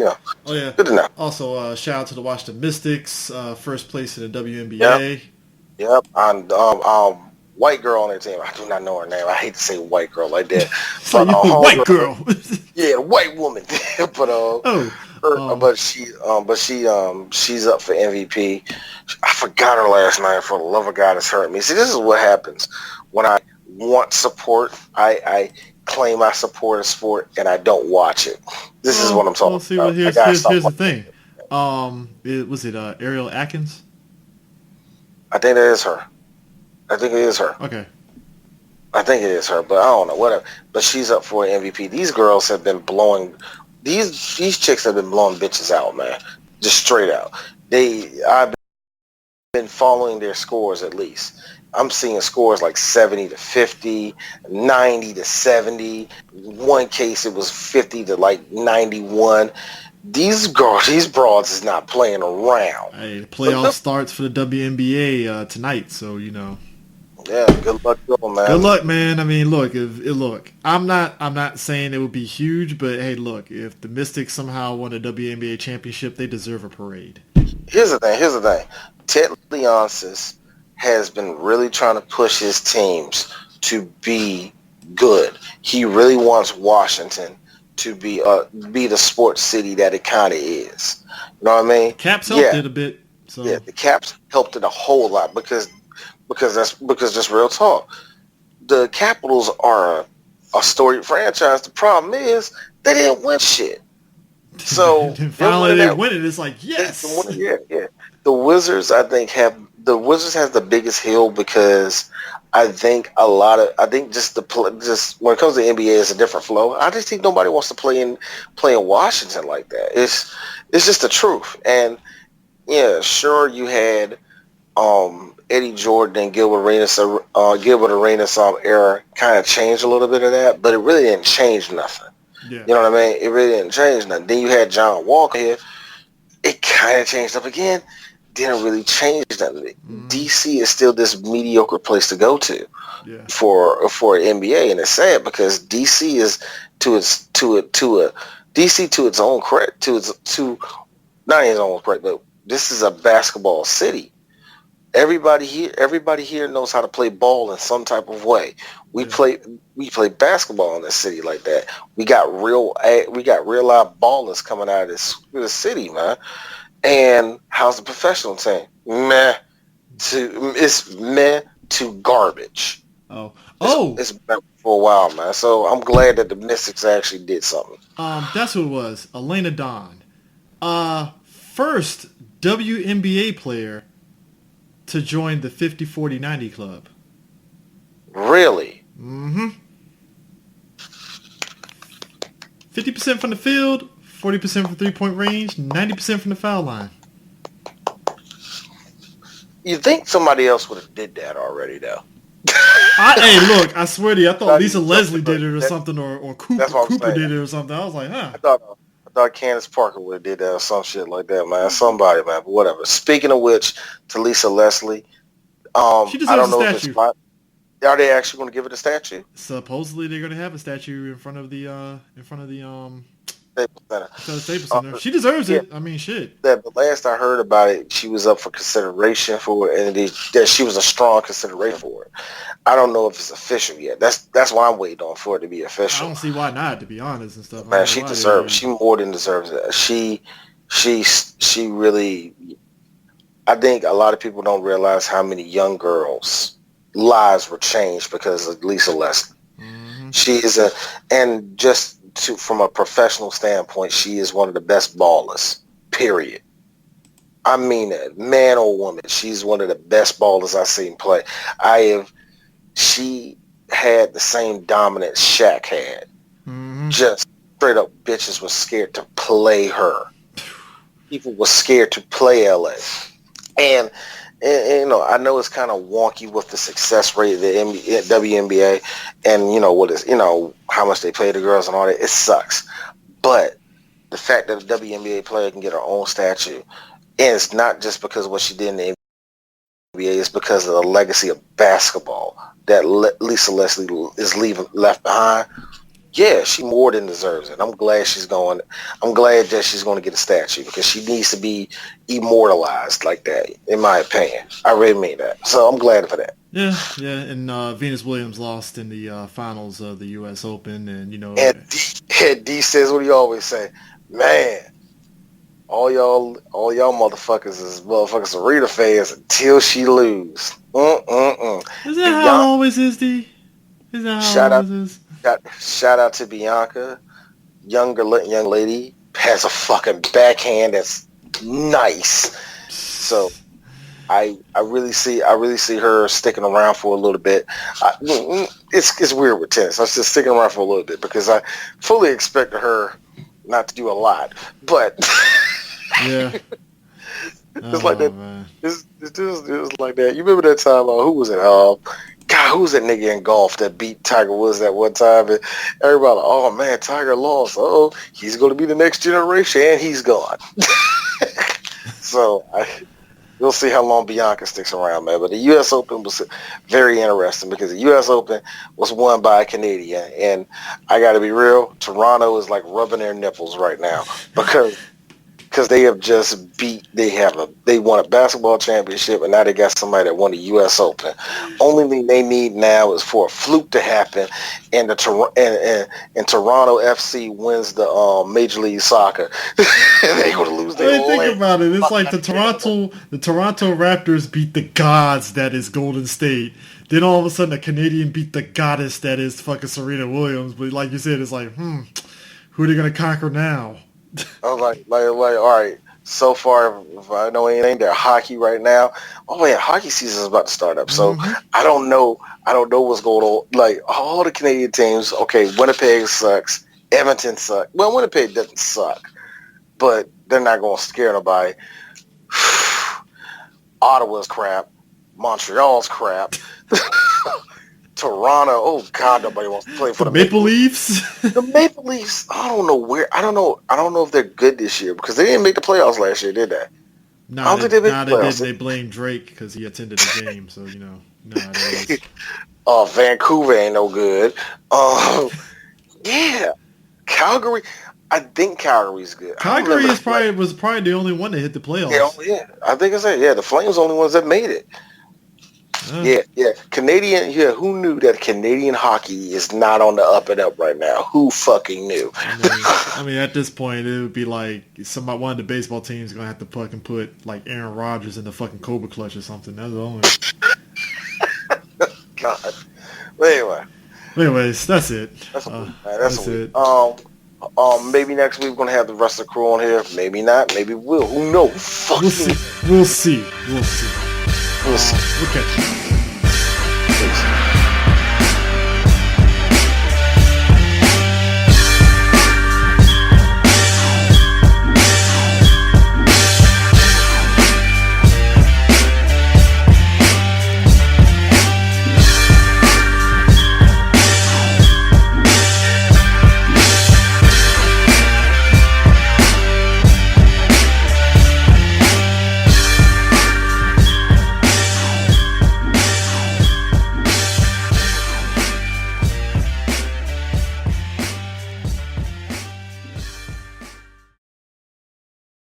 Oh, yeah. Good to know. Also, shout out to the Washington Mystics, first place in the WNBA. Yep. And white girl on their team. I do not know her name. I hate to say white girl like that. So you put white girl. Yeah, white woman. But she's up for MVP. I forgot her last name. For the love of God, it's hurt me. See, this is what happens when I want support. I claim I support a sport and I don't watch it. This is what I'm talking about. Well, here's the thing. Was it Ariel Atkins? I think that is her. I think it is her. Okay. I think it is her, but I don't know. Whatever. But she's up for an MVP. These girls have been blowing. These chicks have been blowing bitches out, man. Just straight out. I've been following their scores at least. I'm seeing scores like 70 to 50, 90 to 70. One case it was 50 to like 91. These broads is not playing around. Hey, the playoff starts for the WNBA tonight, so Yeah, good luck to them, man. Good luck, man. I mean, look, I'm not saying it would be huge, but hey, look, if the Mystics somehow won a WNBA championship, they deserve a parade. Here's the thing. Ted Leonsis has been really trying to push his teams to be good. He really wants Washington to be the sports city that it kind of is. You know what I mean? Caps helped it a bit. So. Yeah, the Caps helped it a whole lot because just real talk. The Capitals are a storied franchise. The problem is they didn't win shit. So finally they win it. It's like yes. Yeah. The Wizards, I think, has the biggest hill because I think just when it comes to the NBA, it's a different flow. I just think nobody wants to play in Washington like that. It's just the truth. And yeah, sure, you had Eddie Jordan and Gilbert Arenas era kind of changed a little bit of that, but it really didn't change nothing. Yeah. You know what I mean? It really didn't change nothing. Then you had John Walker here. It kind of changed up again. Didn't really change nothing. DC is still this mediocre place to go to for NBA, and it's sad because DC is to its own credit, not his own credit, but this is a basketball city. Everybody here knows how to play ball in some type of way. We play basketball in this city like that. We got real live ballers coming out of this city, man. And how's the professional team? Meh to garbage. It's been for a while, man. So I'm glad that the Mystics actually did something. That's who it was. Elena Dawn. First WNBA player to join the 50-40-90 club. Really? Mm-hmm. 50% from the field, 40% from three-point range, 90% from the foul line. You think somebody else would have did that already, though? Hey, look, I swear to you, I thought Not Lisa even Leslie something did it or that- something, or That's what I'm Cooper saying. did it or something. I was like, huh. I thought Candace Parker would have did that or some shit like that, man. Somebody, man. But whatever. Speaking of which, to Lisa Leslie, She I deserves don't a know if it's statue. are they actually going to give it a statue? Supposedly they're going to have a statue in front of the Staples Center. Staples Center. She deserves yeah. it. I mean, shit. That, but last I heard about it, she was up for consideration for it, and that she was a strong consideration for it. I don't know if it's official yet. That's what I'm waiting on for it to be official. I don't see why not, to be honest and stuff. Man, she deserves. She more than deserves it. She really. I think a lot of people don't realize how many young girls' lives were changed because of Lisa Leslie. Mm-hmm. She is from a professional standpoint, she is one of the best ballers. Period. I mean it, man or woman. She's one of the best ballers I've seen play. She had the same dominance Shaq had. Mm-hmm. Just straight up bitches were scared to play her. People were scared to play LA. And you know, I know it's kind of wonky with the success rate of the WNBA and, you know, how much they pay the girls and all that. It sucks. But the fact that a WNBA player can get her own statue, and it's not just because of what she did in the NBA, it's because of the legacy of basketball that Lisa Leslie is left behind. Yeah, she more than deserves it. I'm glad she's going. I'm glad that she's going to get a statue because she needs to be immortalized like that, in my opinion. I really mean that. So I'm glad for that. Yeah. And Venus Williams lost in the finals of the U.S. Open, and you know. And D says what he always say, man. All y'all motherfuckers is Serena fans until she lose. Is that how it always is, D? Is that how it always is? Shout out to Bianca, young lady, has a fucking backhand that's nice. So I really see her sticking around for a little bit. It's weird with tennis. I'm just sticking around for a little bit because I fully expect her not to do a lot, but yeah. It's like that. Man. It was like that. You remember that time? Who was it? God, who was that nigga in golf that beat Tiger Woods that one time? And everybody like, oh man, Tiger lost. Oh, he's going to be the next generation, and he's gone. So we'll see how long Bianca sticks around, man. But the U.S. Open was very interesting because the U.S. Open was won by a Canadian, and I got to be real, Toronto is like rubbing their nipples right now because they have just they won a basketball championship, and now they got somebody that won the U.S. Open. Only thing they need now is for a fluke to happen, and Toronto FC wins the Major League Soccer. They're going to lose their whole think about it. It's like the Toronto Raptors beat the gods that is Golden State. Then all of a sudden, a Canadian beat the goddess that is fucking Serena Williams. But like you said, it's like, who are they going to conquer now? I was like, all right. So far, if I know anything, they're hockey right now. Oh man, hockey season is about to start up. So I don't know what's going on. Like all the Canadian teams. Okay, Winnipeg sucks. Edmonton sucks. Well, Winnipeg doesn't suck, but they're not going to scare nobody. Ottawa's crap. Montreal's crap. Toronto, oh God, nobody wants to play for the Maple Leafs. The Maple Leafs, I don't know if they're good this year because they didn't make the playoffs last year, did they? No, I don't think they made the playoffs. They blamed Drake because he attended the game, so you know. No, Vancouver ain't no good. Yeah, Calgary. I think Calgary's good. Calgary was probably the only one that hit the playoffs. Yeah, I think it's the Flames are the only ones that made it. Yeah. Canadian. Yeah, who knew that Canadian hockey is not on the up and up right now? Who fucking knew? I mean, at this point, it would be like one of the baseball teams is gonna have to fucking put like Aaron Rodgers in the fucking Cobra Clutch or something. That's the only. God. But anyway. Anyways, that's it. That's it. Maybe next week we're gonna have the rest of the crew on here. Maybe not. Maybe we'll. Who knows? Fuck We'll see. We'll see. We'll see. We'll see. We'll catch you. Peace.